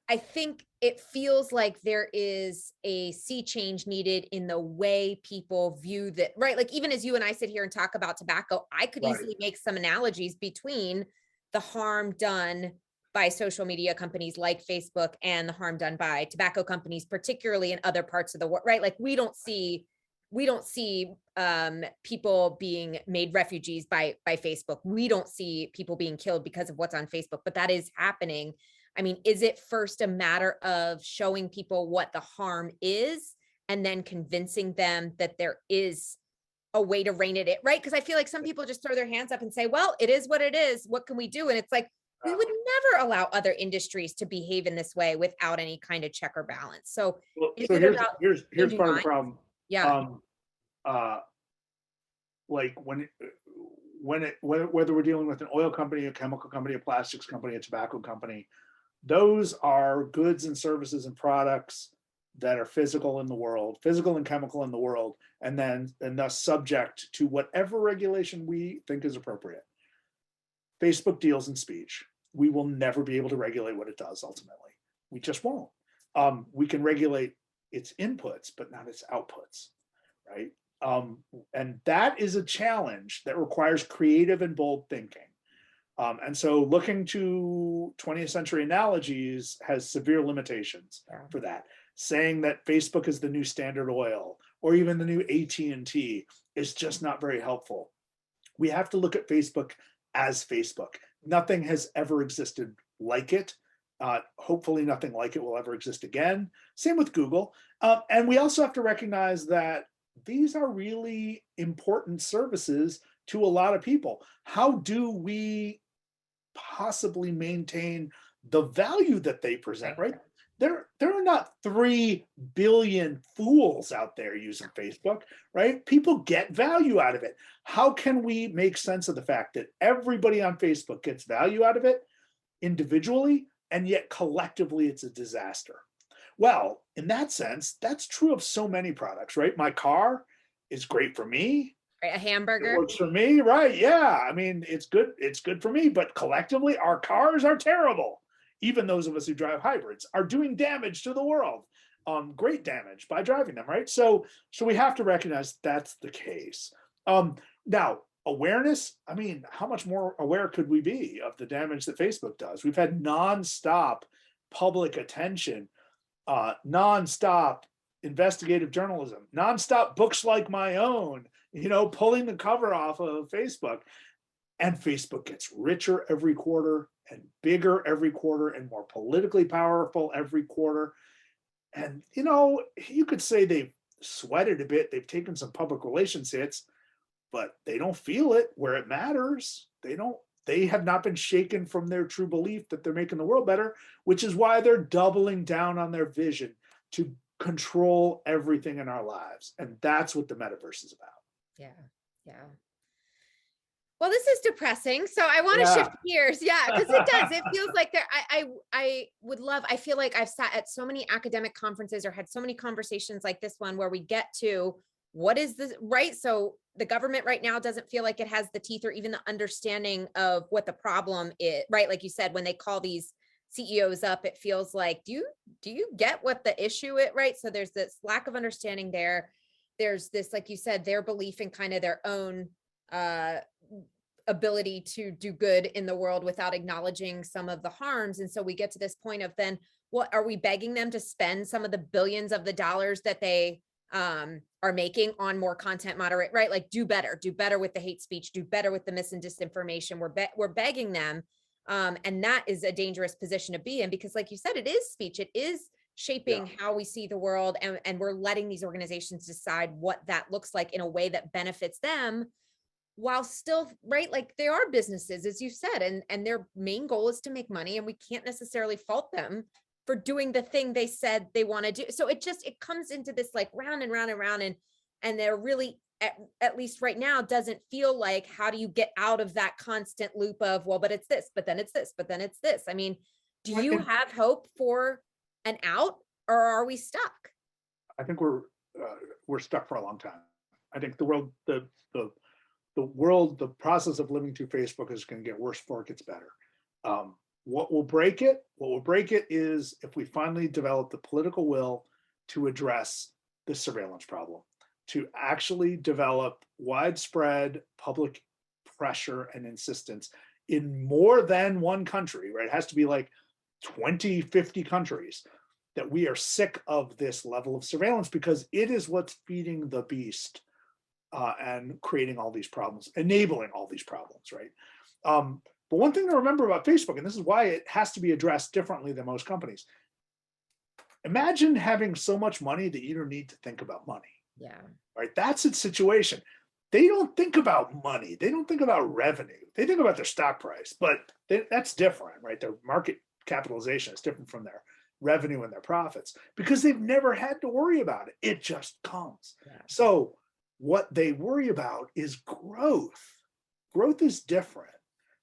I think it feels like there is a sea change needed in the way people view that, right? Like even as you and I sit here and talk about tobacco, I could Right. easily make some analogies between the harm done by social media companies like Facebook and the harm done by tobacco companies, particularly in other parts of the world, right? Like we don't see people being made refugees by Facebook. We don't see people being killed because of what's on Facebook, but that is happening. I mean, is it first a matter of showing people what the harm is and then convincing them that there is a way to rein it in, right? Because I feel like some people just throw their hands up and say, well, it is what it is. What can we do? And it's like, we would never allow other industries to behave in this way without any kind of check or balance. So Well, is so it here's about here's changing part of the minds? problem. Yeah. Like whether we're dealing with an oil company, a chemical company, a plastics company, a tobacco company, those are goods and services and products that are physical in the world, physical and chemical in the world, and thus subject to whatever regulation we think is appropriate. Facebook deals in speech. We will never be able to regulate what it does ultimately. We just won't. We can regulate its inputs, but not its outputs, right? And that is a challenge that requires creative and bold thinking. And so looking to 20th century analogies has severe limitations for that. Saying that Facebook is the new Standard Oil or even the new AT&T is just not very helpful. We have to look at Facebook as Facebook. Nothing has ever existed like it. Hopefully nothing like it will ever exist again. Same with Google. And we also have to recognize that these are really important services to a lot of people. How do we possibly maintain the value that they present, right? There are not 3 billion fools out there using Facebook, right? People get value out of it. How can we make sense of the fact that everybody on Facebook gets value out of it individually, and yet collectively it's a disaster? Well, in that sense, that's true of so many products, right? My car is great for me. Right, a hamburger. It works for me, right? Yeah, I mean, it's good for me, but collectively our cars are terrible. Even those of us who drive hybrids are doing damage to the world, great damage by driving them, right? So we have to recognize that's the case. Now, awareness, I mean, how much more aware could we be of the damage that Facebook does? We've had nonstop public attention, nonstop investigative journalism, nonstop books like my own, pulling the cover off of Facebook. And Facebook gets richer every quarter and bigger every quarter and more politically powerful every quarter. And, you could say they've sweated a bit. They've taken some public relations hits, but they don't feel it where it matters. They have not been shaken from their true belief that they're making the world better, which is why they're doubling down on their vision to control everything in our lives. And that's what the metaverse is about. Yeah. Well, this is depressing. So I want to shift gears. Yeah, because it does. It feels like I feel like I've sat at so many academic conferences or had so many conversations like this one where we get to what is this, right? So the government right now doesn't feel like it has the teeth or even the understanding of what the problem is, right? Like you said, when they call these CEOs up, it feels like, do you get what the issue is, right? So there's this lack of understanding there. There's this, like you said, their belief in kind of their own ability to do good in the world without acknowledging some of the harms. And so we get to this point of then, what are we begging them to spend some of the billions of the dollars that they are making on more content moderate, right? Like do better with the hate speech, do better with the mis and disinformation. We're begging them. And that is a dangerous position to be in, because like you said, it is speech. It is shaping how we see the world. And we're letting these organizations decide what that looks like in a way that benefits them, while still, right, like they are businesses, as you said, and their main goal is to make money, and we can't necessarily fault them for doing the thing they said they want to do. So it comes into this like round and round and round, and they're really, at least right now, doesn't feel like, how do you get out of that constant loop of, well, but it's this, but then it's this, but then it's this. I mean, do you have hope for an out, or are we stuck? I think we're stuck for a long time. I think the process of living through Facebook is going to get worse before it gets better. What will break it? What will break it is if we finally develop the political will to address the surveillance problem, to actually develop widespread public pressure and insistence in more than one country, right? It has to be like 20, 50 countries, that we are sick of this level of surveillance because it is what's feeding the beast and creating all these problems, enabling all these problems, right? But one thing to remember about Facebook, and this is why it has to be addressed differently than most companies. Imagine having so much money that you don't need to think about money. Yeah. Right? That's its situation. They don't think about money. They don't think about revenue. They think about their stock price, but that's different, right? Their market capitalization is different from their revenue and their profits because they've never had to worry about it. It just comes. Yeah. So what they worry about is growth. Growth is different.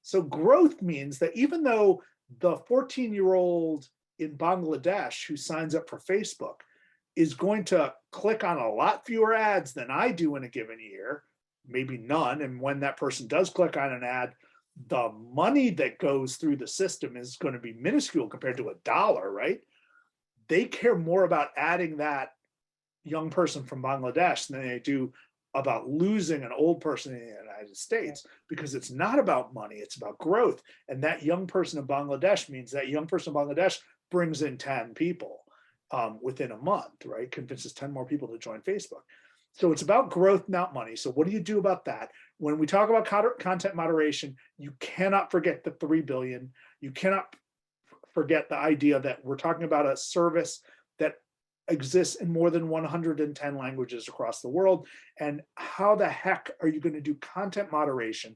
So growth means that even though the 14-year-old in Bangladesh who signs up for Facebook is going to click on a lot fewer ads than I do in a given year, maybe none. And when that person does click on an ad, the money that goes through the system is going to be minuscule compared to $1, right? They care more about adding that young person from Bangladesh than they do about losing an old person in the United States, because it's not about money, it's about growth. And that young person in Bangladesh means that young person in Bangladesh brings in 10 people within a month, right? Convinces 10 more people to join Facebook. So it's about growth, not money. So what do you do about that? When we talk about content moderation, you cannot forget the 3 billion. You cannot forget the idea that we're talking about a service that exists in more than 110 languages across the world. And how the heck are you going to do content moderation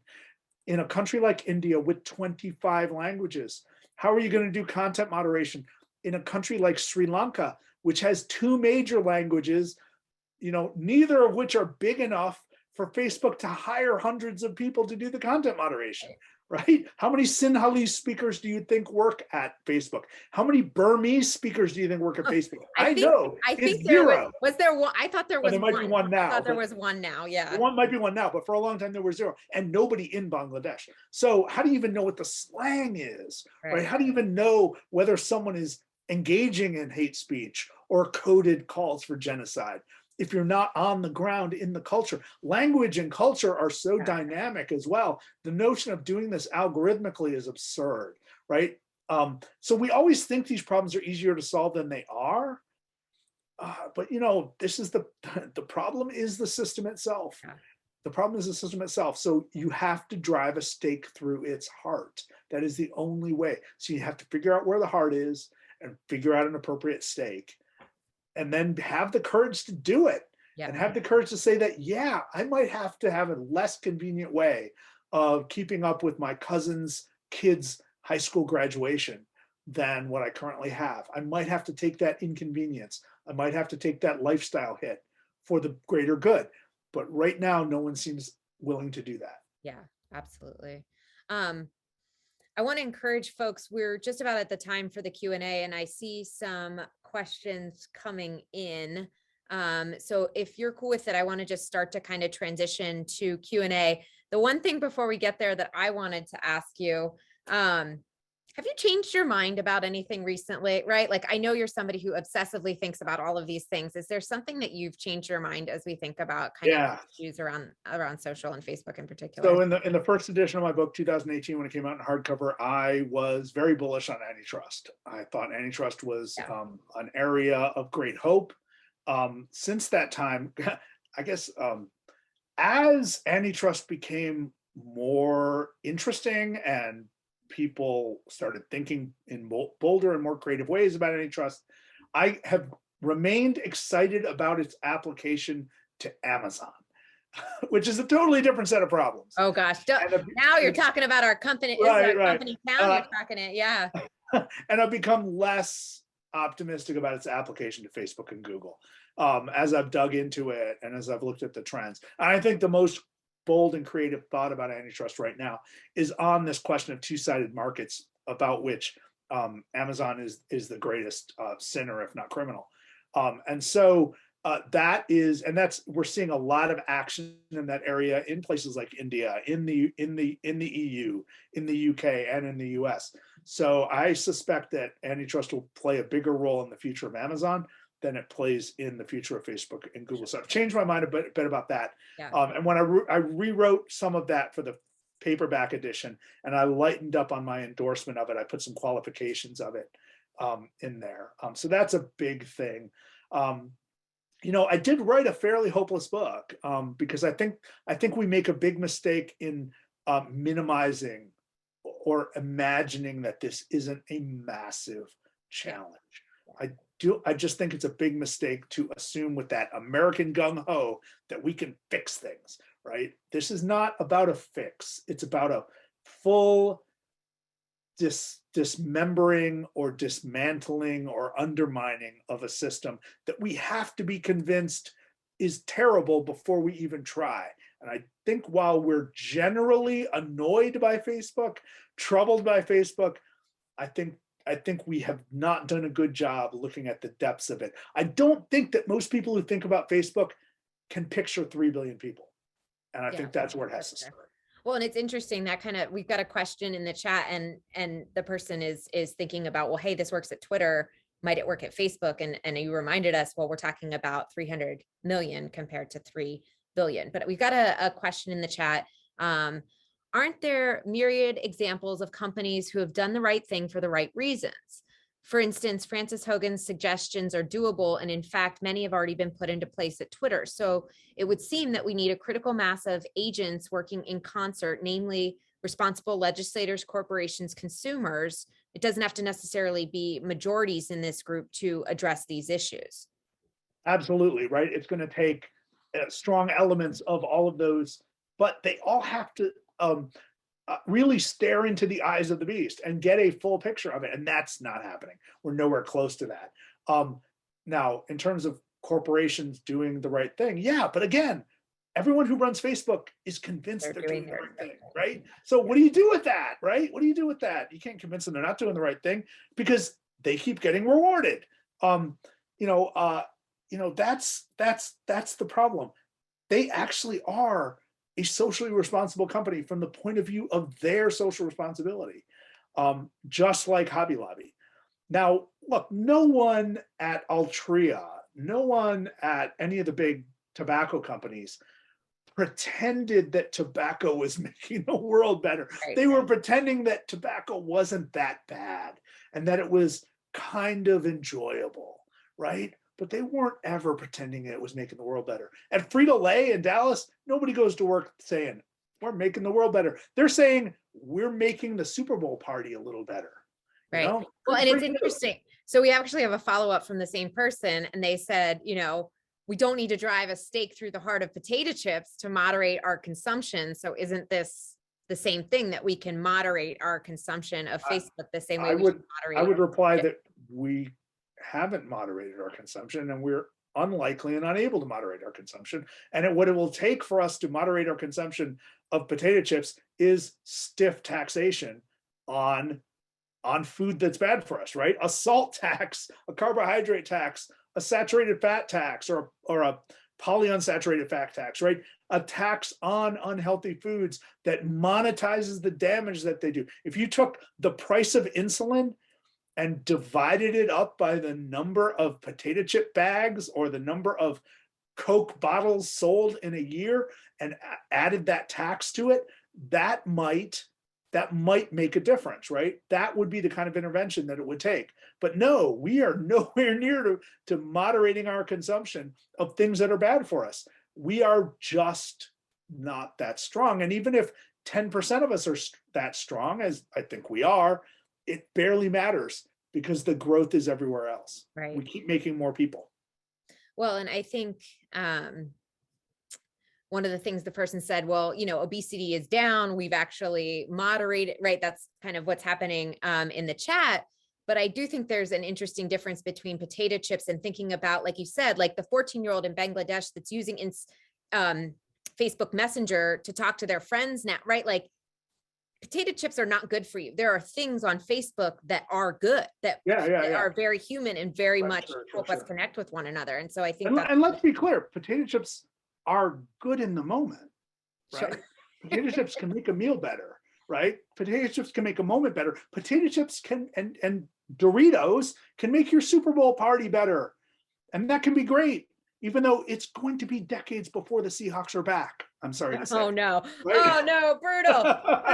in a country like India with 25 languages? How are you going to do content moderation in a country like Sri Lanka, which has 2 major languages, neither of which are big enough for Facebook to hire hundreds of people to do the content moderation, right? How many Sinhalese speakers do you think work at Facebook? How many Burmese speakers do you think work at Facebook? I know it's zero. Was there one? I thought there was there might be one now. I thought there was one now. Yeah. One might be one now, but for a long time there were zero, and nobody in Bangladesh. So how do you even know what the slang is, right? How do you even know whether someone is engaging in hate speech or coded calls for genocide if you're not on the ground in the culture? Language and culture are so dynamic as well. The notion of doing this algorithmically is absurd, right? So we always think these problems are easier to solve than they are. But this is the problem is the system itself. Yeah. The problem is the system itself. So you have to drive a stake through its heart. That is the only way. So you have to figure out where the heart is and figure out an appropriate stake, and then have the courage to do it. Yeah. And have the courage to say that, yeah, I might have to have a less convenient way of keeping up with my cousin's kids' high school graduation than what I currently have. I might have to take that inconvenience. I might have to take that lifestyle hit for the greater good. But right now, no one seems willing to do that. Yeah, absolutely. I want to encourage folks, we're just about at the time for the Q&A, and I see some questions coming in. So if you're cool with it, I want to just start to kind of transition to Q&A. The one thing before we get there that I wanted to ask you, have you changed your mind about anything recently, right? Like, I know you're somebody who obsessively thinks about all of these things. Is there something that you've changed your mind as we think about kind of issues around social and Facebook in particular? So in the first edition of my book, 2018, when it came out in hardcover, I was very bullish on antitrust. I thought antitrust was an area of great hope. Since that time, I guess, as antitrust became more interesting and people started thinking in bolder and more creative ways about antitrust, I have remained excited about its application to Amazon, which is a totally different set of problems. Oh gosh, now you're talking about our company. Right, company town you're talking it, yeah. And I've become less optimistic about its application to Facebook and Google as I've dug into it and as I've looked at the trends. And I think the most bold and creative thought about antitrust right now is on this question of two-sided markets, about which Amazon is the greatest sinner, if not criminal. And so we're seeing a lot of action in that area in places like India, in the EU, in the UK, and in the US. So I suspect that antitrust will play a bigger role in the future of Amazon than it plays in the future of Facebook and Google. So I've changed my mind a bit about that. Yeah. And when I rewrote some of that for the paperback edition, and I lightened up on my endorsement of it, I put some qualifications of it in there. So that's a big thing. I did write a fairly hopeless book because I think we make a big mistake in minimizing or imagining that this isn't a massive challenge. I just think it's a big mistake to assume with that American gung-ho that we can fix things, right? This is not about a fix. It's about a full dismembering or dismantling or undermining of a system that we have to be convinced is terrible before we even try. And I think while we're generally annoyed by Facebook, troubled by Facebook, I think we have not done a good job looking at the depths of it. I don't think that most people who think about Facebook can picture 3 billion people. And I think that's where it has to start. Well, and it's interesting that we've got a question in the chat and the person is thinking about, well, hey, this works at Twitter. Might it work at Facebook? And you reminded us, well, we're talking about 300 million compared to 3 billion. But we've got a question in the chat. Aren't there myriad examples of companies who have done the right thing for the right reasons? For instance, Francis Hogan's suggestions are doable, and in fact, many have already been put into place at Twitter. So it would seem that we need a critical mass of agents working in concert, namely responsible legislators, corporations, consumers. It doesn't have to necessarily be majorities in this group to address these issues. Absolutely, right? It's going to take strong elements of all of those, but they all have to really stare into the eyes of the beast and get a full picture of it. And that's not happening. We're nowhere close to that. Now, in terms of corporations doing the right thing, yeah, but again, everyone who runs Facebook is convinced they're doing the right thing, right? So what do you do with that, right? What do you do with that? You can't convince them they're not doing the right thing because they keep getting rewarded. That's the problem. They actually are a socially responsible company from the point of view of their social responsibility, just like Hobby Lobby. Now, look, no one at Altria, no one at any of the big tobacco companies pretended that tobacco was making the world better. Right. They were pretending that tobacco wasn't that bad and that it was kind of enjoyable, right? But they weren't ever pretending it was making the world better. At Frito-Lay in Dallas, nobody goes to work saying, we're making the world better. They're saying, we're making the Super Bowl party a little better. Right. You know? Well, and it's interesting. So we actually have a follow-up from the same person, and they said, we don't need to drive a stake through the heart of potato chips to moderate our consumption. So isn't this the same thing, that we can moderate our consumption of Facebook the same way we should moderate? I would reply that we haven't moderated our consumption, and we're unlikely and unable to moderate our consumption. And what it will take for us to moderate our consumption of potato chips is stiff taxation on food that's bad for us, right? A salt tax, a carbohydrate tax, a saturated fat tax, or a polyunsaturated fat tax, right? A tax on unhealthy foods that monetizes the damage that they do. If you took the price of insulin and divided it up by the number of potato chip bags or the number of Coke bottles sold in a year and added that tax to it, that might make a difference, right? That would be the kind of intervention that it would take. But no, we are nowhere near to moderating our consumption of things that are bad for us. We are just not that strong. And even if 10% of us are that strong, as I think we are, it barely matters because the growth is everywhere else. Right. We keep making more people. Well, and I think one of the things the person said, well, obesity is down. We've actually moderated, right? That's kind of what's happening in the chat. But I do think there's an interesting difference between potato chips and thinking about, like you said, like the 14-year-old in Bangladesh that's using Facebook Messenger to talk to their friends now, right? Like potato chips are not good for you. There are things on Facebook that are good, that are very human and very much help us connect with one another. And so I think and let's be clear, potato chips are good in the moment, right? Sure. Potato chips can make a meal better, right? Potato chips can make a moment better. Potato chips can and Doritos can make your Super Bowl party better. And that can be great, even though it's going to be decades before the Seahawks are back. I'm sorry to say. Oh no. Right? Oh no, brutal.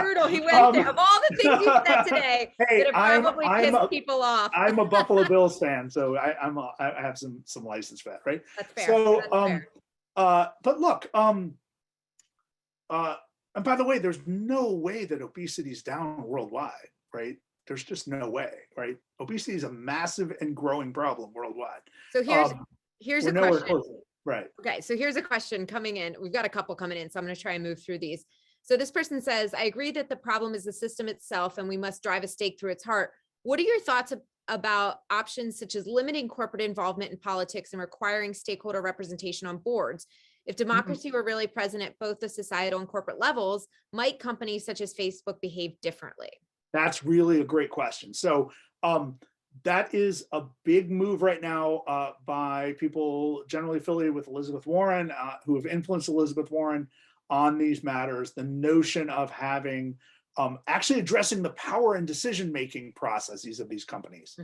Brutal. He went there. Of all the things you said today, hey, that have probably pissed people off. I'm a Buffalo Bills fan, so I have some license for that, right? That's fair. So That's fair. but look, and by the way, there's no way that obesity is down worldwide, right? There's just no way, right? Obesity is a massive and growing problem worldwide. So here's a question. Right. Okay, so here's a question coming in. We've got a couple coming in, so I'm going to try and move through these. So this person says, I agree that the problem is the system itself and we must drive a stake through its heart. What are your thoughts about options such as limiting corporate involvement in politics and requiring stakeholder representation on boards? If democracy were really present at both the societal and corporate levels, might companies such as Facebook behave differently? That's really a great question. So that is a big move right now by people generally affiliated with Elizabeth Warren, who have influenced Elizabeth Warren on these matters. The notion of having actually addressing the power and decision-making processes of these companies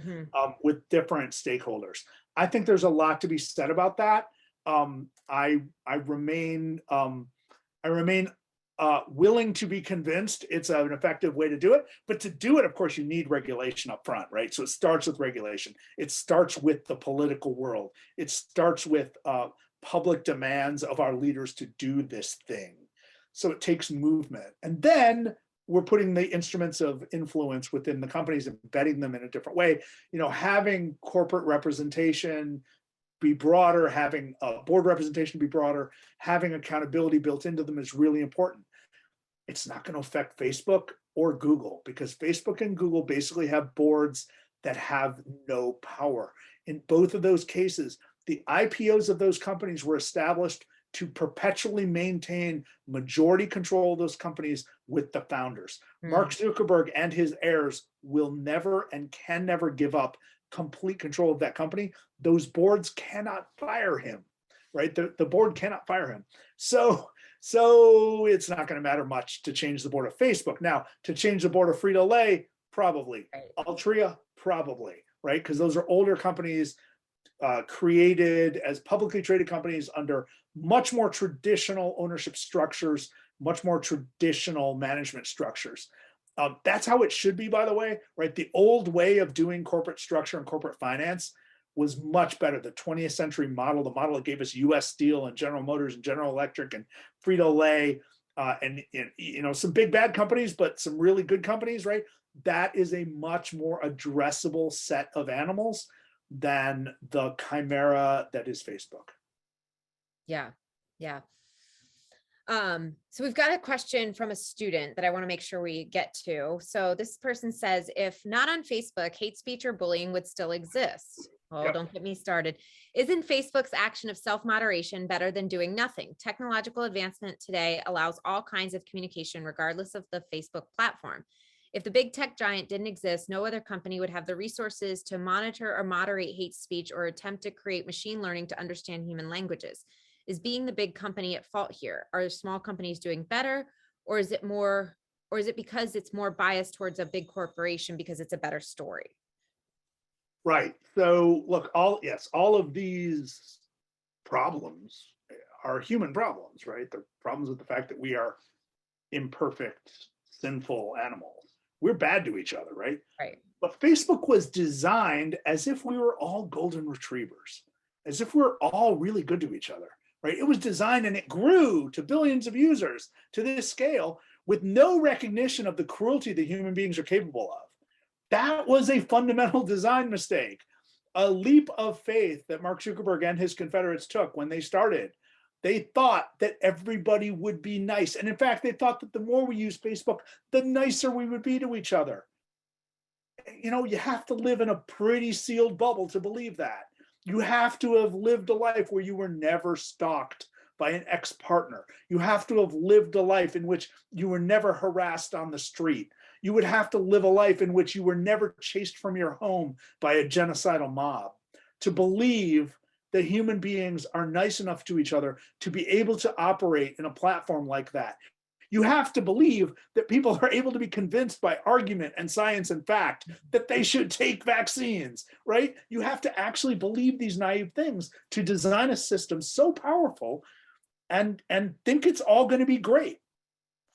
with different stakeholders. I think there's a lot to be said about that. I remain willing to be convinced it's an effective way to do it, but to do it, of course, you need regulation up front, right? So it starts with regulation. It starts with the political world. It starts with public demands of our leaders to do this thing. So it takes movement. And then we're putting the instruments of influence within the companies, embedding them in a different way. Having corporate representation be broader, having board representation be broader, having accountability built into them is really important. It's not going to affect Facebook or Google because Facebook and Google basically have boards that have no power. In both of those cases, the IPOs of those companies were established to perpetually maintain majority control of those companies with the founders. Mark Zuckerberg and his heirs will never and can never give up complete control of that company. Those boards cannot fire him, right? The board cannot fire him. So it's not going to matter much to change the board of Facebook. Now, to change the board of Frito-Lay, probably. Right. Altria, probably, right? Because those are older companies created as publicly traded companies under much more traditional ownership structures, much more traditional management structures. That's how it should be, by the way, right? The old way of doing corporate structure and corporate finance was much better. The 20th century model, the model that gave us US Steel and General Motors and General Electric and Frito-Lay and some big bad companies, but some really good companies, right? That is a much more addressable set of animals than the chimera that is Facebook. Yeah. So we've got a question from a student that I want to make sure we get to. So this person says, if not on Facebook, hate speech or bullying would still exist. Oh, yep. Don't get me started. Isn't Facebook's action of self-moderation better than doing nothing? Technological advancement today allows all kinds of communication regardless of the Facebook platform. If the big tech giant didn't exist, no other company would have the resources to monitor or moderate hate speech or attempt to create machine learning to understand human languages. Is being the big company at fault here? Are small companies doing better? Or is it because it's more biased towards a big corporation because it's a better story? Right. So look, all of these problems are human problems, right? They're problems with the fact that we are imperfect, sinful animals. We're bad to each other, right? Right. But Facebook was designed as if we were all golden retrievers, as if we're all really good to each other. Right? It was designed and it grew to billions of users to this scale with no recognition of the cruelty that human beings are capable of. That was a fundamental design mistake, a leap of faith that Mark Zuckerberg and his confederates took when they started. They thought that everybody would be nice. And in fact, they thought that the more we use Facebook, the nicer we would be to each other. You have to live in a pretty sealed bubble to believe that. You have to have lived a life where you were never stalked by an ex-partner. You have to have lived a life in which you were never harassed on the street. You would have to live a life in which you were never chased from your home by a genocidal mob. To believe that human beings are nice enough to each other to be able to operate in a platform like that. You have to believe that people are able to be convinced by argument and science and fact that they should take vaccines, right? You have to actually believe these naive things to design a system so powerful and think it's all going to be great.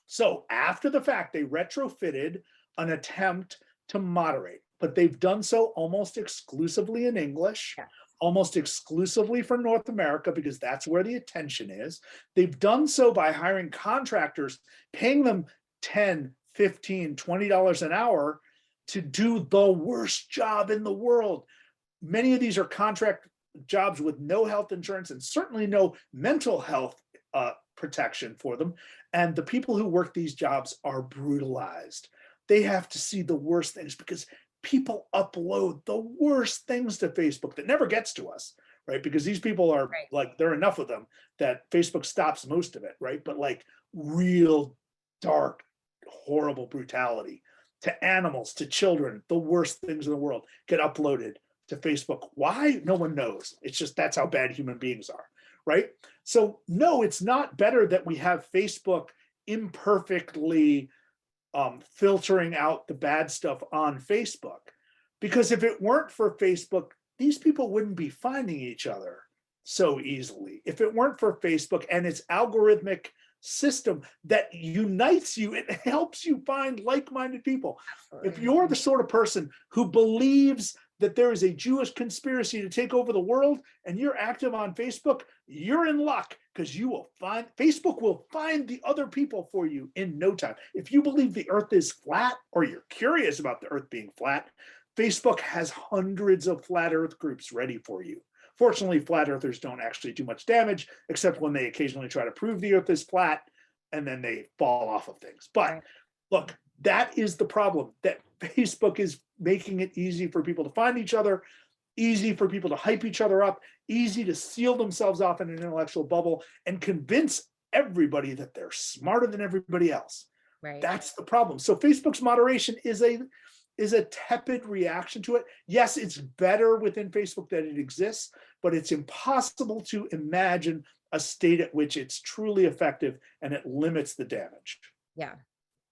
So after the fact, they retrofitted an attempt to moderate, but they've done so almost exclusively in English. Yeah. Almost exclusively for North America, because that's where the attention is. They've done so by hiring contractors, paying them $10, $15, $20 an hour to do the worst job in the world. Many of these are contract jobs with no health insurance and certainly no mental health protection for them. And the people who work these jobs are brutalized. They have to see the worst things because people upload the worst things to Facebook that never gets to us, right? Because these people are like, there are enough of them that Facebook stops most of it, right? But like real dark, horrible brutality to animals, to children, the worst things in the world get uploaded to Facebook. Why? No one knows. It's just, that's how bad human beings are, right? So no, it's not better that we have Facebook imperfectly filtering out the bad stuff on Facebook. Because if it weren't for Facebook, these people wouldn't be finding each other so easily. If it weren't for Facebook and its algorithmic system that unites you, it helps you find like-minded people. Absolutely. If you're the sort of person who believes that there is a Jewish conspiracy to take over the world and you're active on Facebook, you're in luck, because Facebook will find the other people for you in no time. If you believe the earth is flat or you're curious about the earth being flat, Facebook has hundreds of flat earth groups ready for you. Fortunately, flat earthers don't actually do much damage, except when they occasionally try to prove the earth is flat and then they fall off of things. But look, that is the problem, that Facebook is making it easy for people to find each other, easy for people to hype each other up, easy to seal themselves off in an intellectual bubble and convince everybody that they're smarter than everybody else. Right. That's the problem. So Facebook's moderation is a tepid reaction to it. Yes, it's better within Facebook that it exists, but it's impossible to imagine a state at which it's truly effective and it limits the damage. Yeah.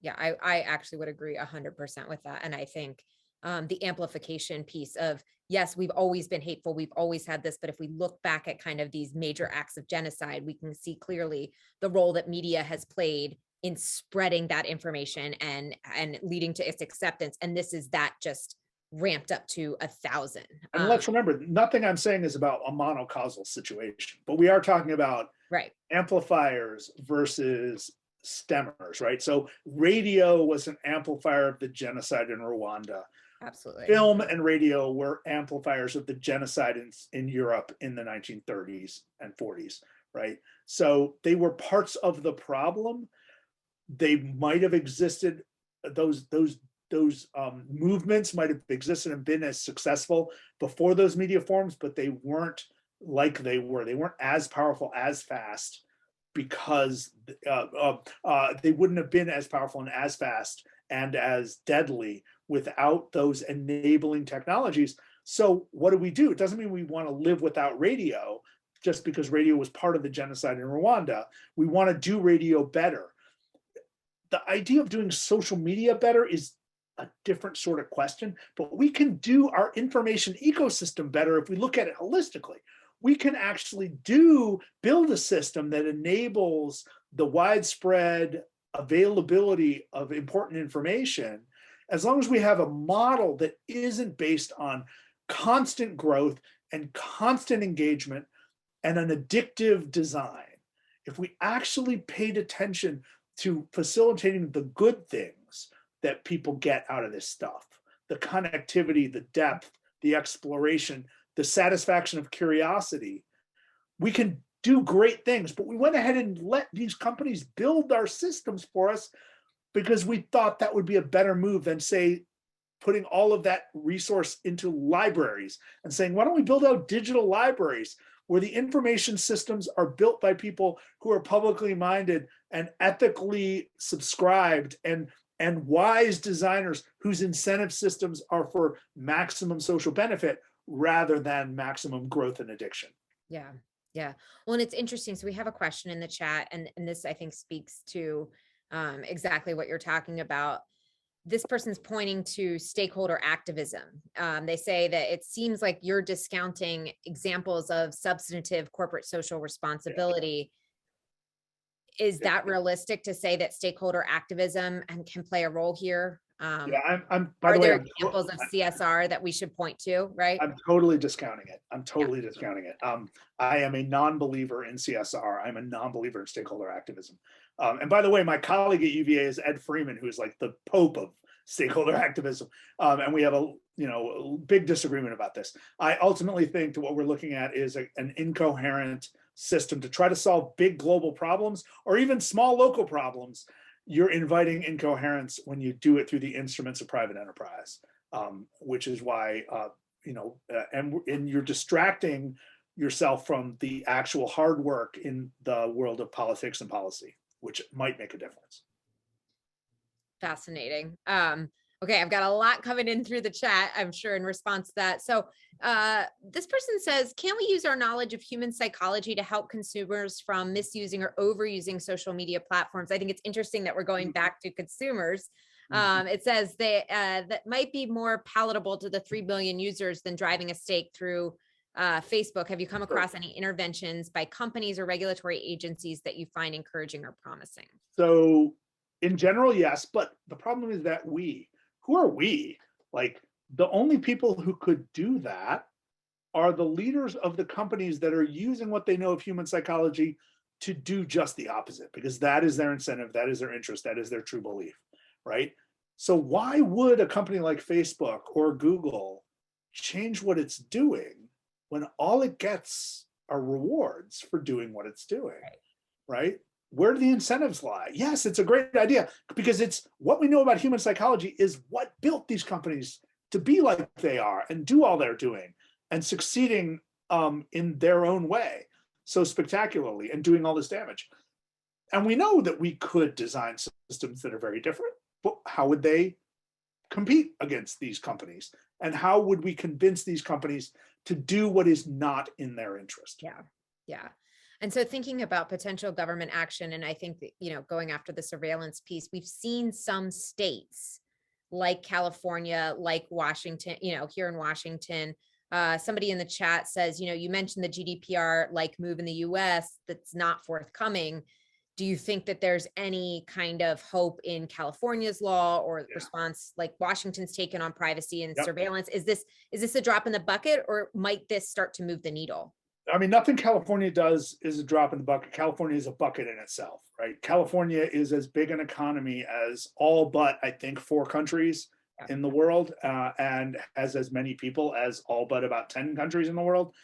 Yeah, I actually would agree 100% with that. And I think the amplification piece of, yes, we've always been hateful, we've always had this, but if we look back at kind of these major acts of genocide, we can see clearly the role that media has played in spreading that information and leading to its acceptance. And this is that just ramped up to 1,000. And let's remember, nothing I'm saying is about a monocausal situation, but we are talking about amplifiers versus stemmers, right? So radio was an amplifier of the genocide in Rwanda. Absolutely. Film and radio were amplifiers of the genocide in Europe in the 1930s and 40s, right? So they were parts of the problem. They might have existed, those movements might have existed and been as successful before those media forms, but they weren't like they were. They weren't as powerful, as fast, because they wouldn't have been as powerful and as fast and as deadly without those enabling technologies. So what do? It doesn't mean we want to live without radio just because radio was part of the genocide in Rwanda. We want to do radio better. The idea of doing social media better is a different sort of question, but we can do our information ecosystem better if we look at it holistically. We can actually build a system that enables the widespread availability of important information, as long as we have a model that isn't based on constant growth and constant engagement and an addictive design. If we actually paid attention to facilitating the good things that people get out of this stuff, the connectivity, the depth, the exploration, the satisfaction of curiosity, we can do great things. But we went ahead and let these companies build our systems for us because we thought that would be a better move than, say, putting all of that resource into libraries and saying, why don't we build out digital libraries where the information systems are built by people who are publicly minded and ethically subscribed and wise designers whose incentive systems are for maximum social benefit rather than maximum growth and addiction. Yeah. Yeah. Well, and it's interesting. So we have a question in the chat, and this I think speaks to exactly what you're talking about. This person's pointing to stakeholder activism. They say that it seems like you're discounting examples of substantive corporate social responsibility. Is that realistic to say that stakeholder activism can play a role here? Yeah, I'm by Are the way, there examples of CSR that we should point to, right? I'm totally discounting it. I'm totally discounting it. I am a non-believer in CSR. I'm a non-believer in stakeholder activism. And by the way, my colleague at UVA is Ed Freeman, who is like the Pope of stakeholder activism. And we have a big disagreement about this. I ultimately think that what we're looking at is an incoherent system to try to solve big global problems or even small local problems. You're inviting incoherence when you do it through the instruments of private enterprise, which is why, and you're distracting yourself from the actual hard work in the world of politics and policy, which might make a difference. Fascinating. Okay, I've got a lot coming in through the chat, I'm sure, in response to that. So this person says, can we use our knowledge of human psychology to help consumers from misusing or overusing social media platforms? I think it's interesting that we're going back to consumers. It says that might be more palatable to the 3 billion users than driving a stake through Facebook. Have you come across any interventions by companies or regulatory agencies that you find encouraging or promising? So in general, yes, but the problem is that who are we? Like, the only people who could do that are the leaders of the companies that are using what they know of human psychology to do just the opposite, because that is their incentive, that is their interest, that is their true belief, right? So why would a company like Facebook or Google change what it's doing when all it gets are rewards for doing what it's doing, right? Where do the incentives lie? Yes, it's a great idea, because it's what we know about human psychology is what built these companies to be like they are and do all they're doing and succeeding in their own way so spectacularly and doing all this damage. And we know that we could design systems that are very different, but how would they compete against these companies? And how would we convince these companies to do what is not in their interest? Yeah. And so thinking about potential government action, and I think that, going after the surveillance piece, we've seen some states like California, like Washington, here in Washington, somebody in the chat says, you mentioned the GDPR like move in the US that's not forthcoming. Do you think that there's any kind of hope in California's law or response like Washington's taken on privacy and surveillance? Is this a drop in the bucket, or might this start to move the needle? I mean, nothing California does is a drop in the bucket. California is a bucket in itself, right? California is as big an economy as all but, I think, 4 countries in the world, and has as many people as all but about 10 countries in the world.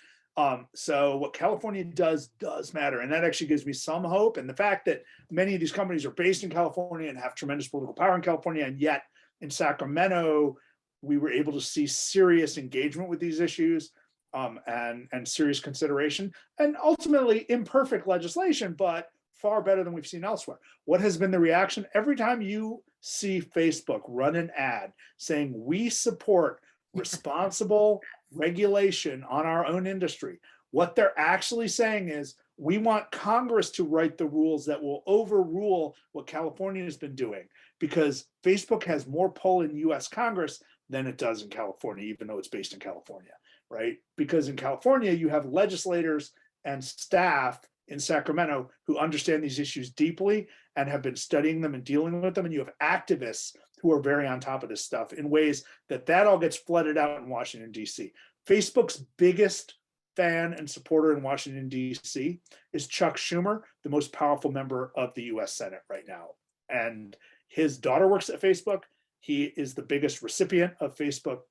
So what California does matter. And that actually gives me some hope. And the fact that many of these companies are based in California and have tremendous political power in California, and yet in Sacramento, we were able to see serious engagement with these issues. And serious consideration, and ultimately imperfect legislation, but far better than we've seen elsewhere. What has been the reaction? Every time you see Facebook run an ad saying we support responsible regulation on our own industry, what they're actually saying is we want Congress to write the rules that will overrule what California has been doing, because Facebook has more pull in US Congress than it does in California, even though it's based in California. Right? Because in California, you have legislators and staff in Sacramento who understand these issues deeply and have been studying them and dealing with them. And you have activists who are very on top of this stuff in ways that all gets flooded out in Washington, D.C. Facebook's biggest fan and supporter in Washington, D.C. is Chuck Schumer, the most powerful member of the U.S. Senate right now. And his daughter works at Facebook. He is the biggest recipient of Facebook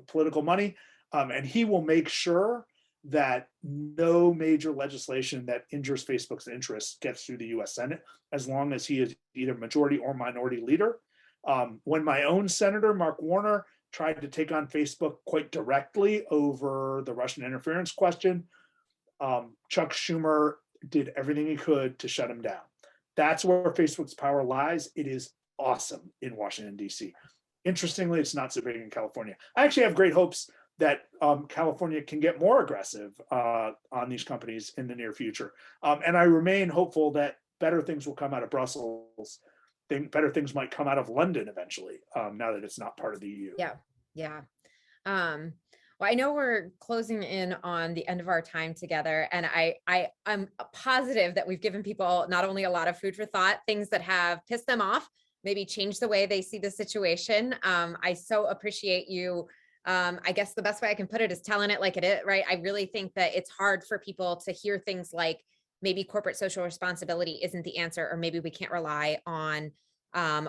political money, and he will make sure that no major legislation that injures Facebook's interests gets through the US Senate, as long as he is either majority or minority leader. When my own senator, Mark Warner, tried to take on Facebook quite directly over the Russian interference question. Chuck Schumer did everything he could to shut him down. That's where Facebook's power lies. It is awesome in Washington, D.C. Interestingly, it's not so big in California. I actually have great hopes that California can get more aggressive on these companies in the near future. And I remain hopeful that better things will come out of Brussels. Better things might come out of London eventually, now that it's not part of the EU. Yeah. Well, I know we're closing in on the end of our time together, and I'm positive that we've given people not only a lot of food for thought, things that have pissed them off, maybe changed the way they see the situation. I so appreciate you. I guess the best way I can put it is telling it like it is, right? I really think that it's hard for people to hear things like maybe corporate social responsibility isn't the answer, or maybe we can't rely on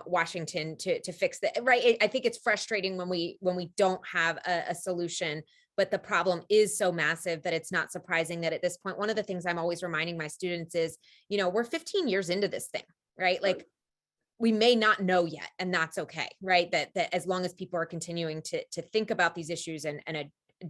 Washington to fix that, right? I think it's frustrating when we don't have a solution, but the problem is so massive that it's not surprising that at this point, one of the things I'm always reminding my students is, we're 15 years into this thing, right? Like, we may not know yet, and that's okay, right? That as long as people are continuing to think about these issues and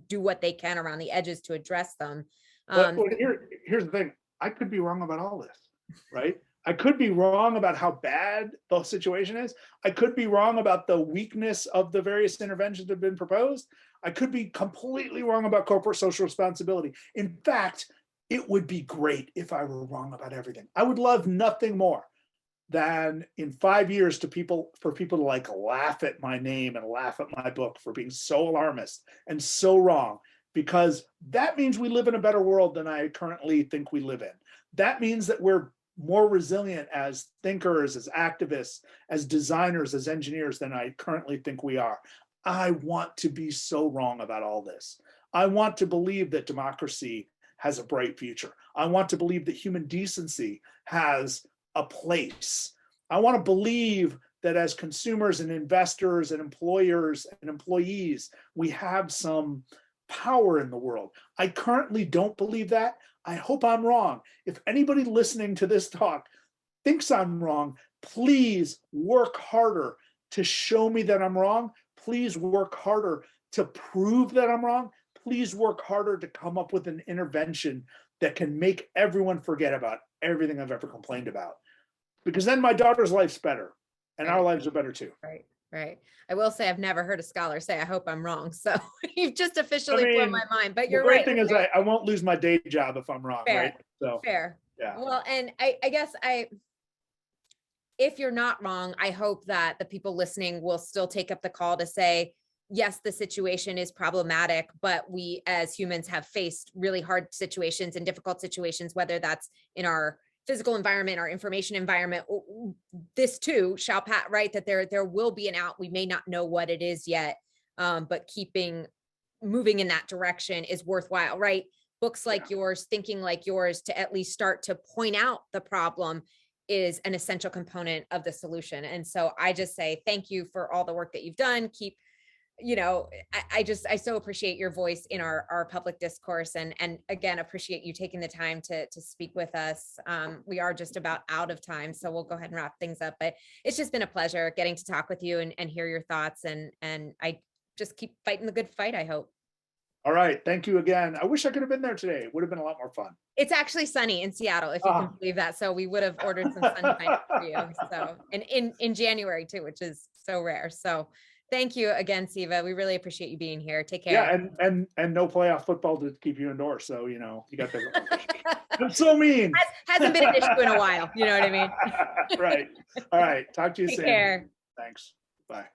do what they can around the edges to address them. Here's the thing. I could be wrong about all this, right? I could be wrong about how bad the situation is. I could be wrong about the weakness of the various interventions that have been proposed. I could be completely wrong about corporate social responsibility. In fact, it would be great if I were wrong about everything. I would love nothing more than in 5 years for people to like laugh at my name and laugh at my book for being so alarmist and so wrong, because that means we live in a better world than I currently think we live in. That means that we're more resilient as thinkers, as activists, as designers, as engineers than I currently think we are. I want to be so wrong about all this. I want to believe that democracy has a bright future. I want to believe that human decency has a place. I want to believe that as consumers and investors and employers and employees, we have some power in the world. I currently don't believe that. I hope I'm wrong. If anybody listening to this talk thinks I'm wrong, please work harder to show me that I'm wrong. Please work harder to prove that I'm wrong. Please work harder to come up with an intervention that can make everyone forget about everything I've ever complained about. Because then my daughter's life's better, and our lives are better too. Right. I will say I've never heard a scholar say, I hope I'm wrong. So you've just officially blown my mind, but you're right. The great thing is I won't lose my day job if I'm wrong, Fair. right? So fair. Yeah. Well, and I guess if you're not wrong, I hope that the people listening will still take up the call to say, yes, the situation is problematic, but we as humans have faced really hard situations and difficult situations, whether that's in our physical environment, our information environment. This too shall pass, right? That there will be an out. We may not know what it is yet, but moving in that direction is worthwhile, right? Books like yours, thinking like yours, to at least start to point out the problem is an essential component of the solution. And so I just say thank you for all the work that you've done. I so appreciate your voice in our public discourse, and again, appreciate you taking the time to speak with us. We are just about out of time, so we'll go ahead and wrap things up, but it's just been a pleasure getting to talk with you and hear your thoughts, and I just keep fighting the good fight, I hope. All right. Thank you again. I wish I could have been there today. It would have been a lot more fun. It's actually sunny in Seattle, if you can believe that. So we would have ordered some sunshine for you. So, and in January too, which is so rare. So thank you again, Siva. We really appreciate you being here. Take care. Yeah, and no playoff football to keep you indoors. So, you got the I'm so mean. Hasn't been an issue in a while. You know what I mean? Right. All right. Talk to you soon. Take care. Thanks. Bye.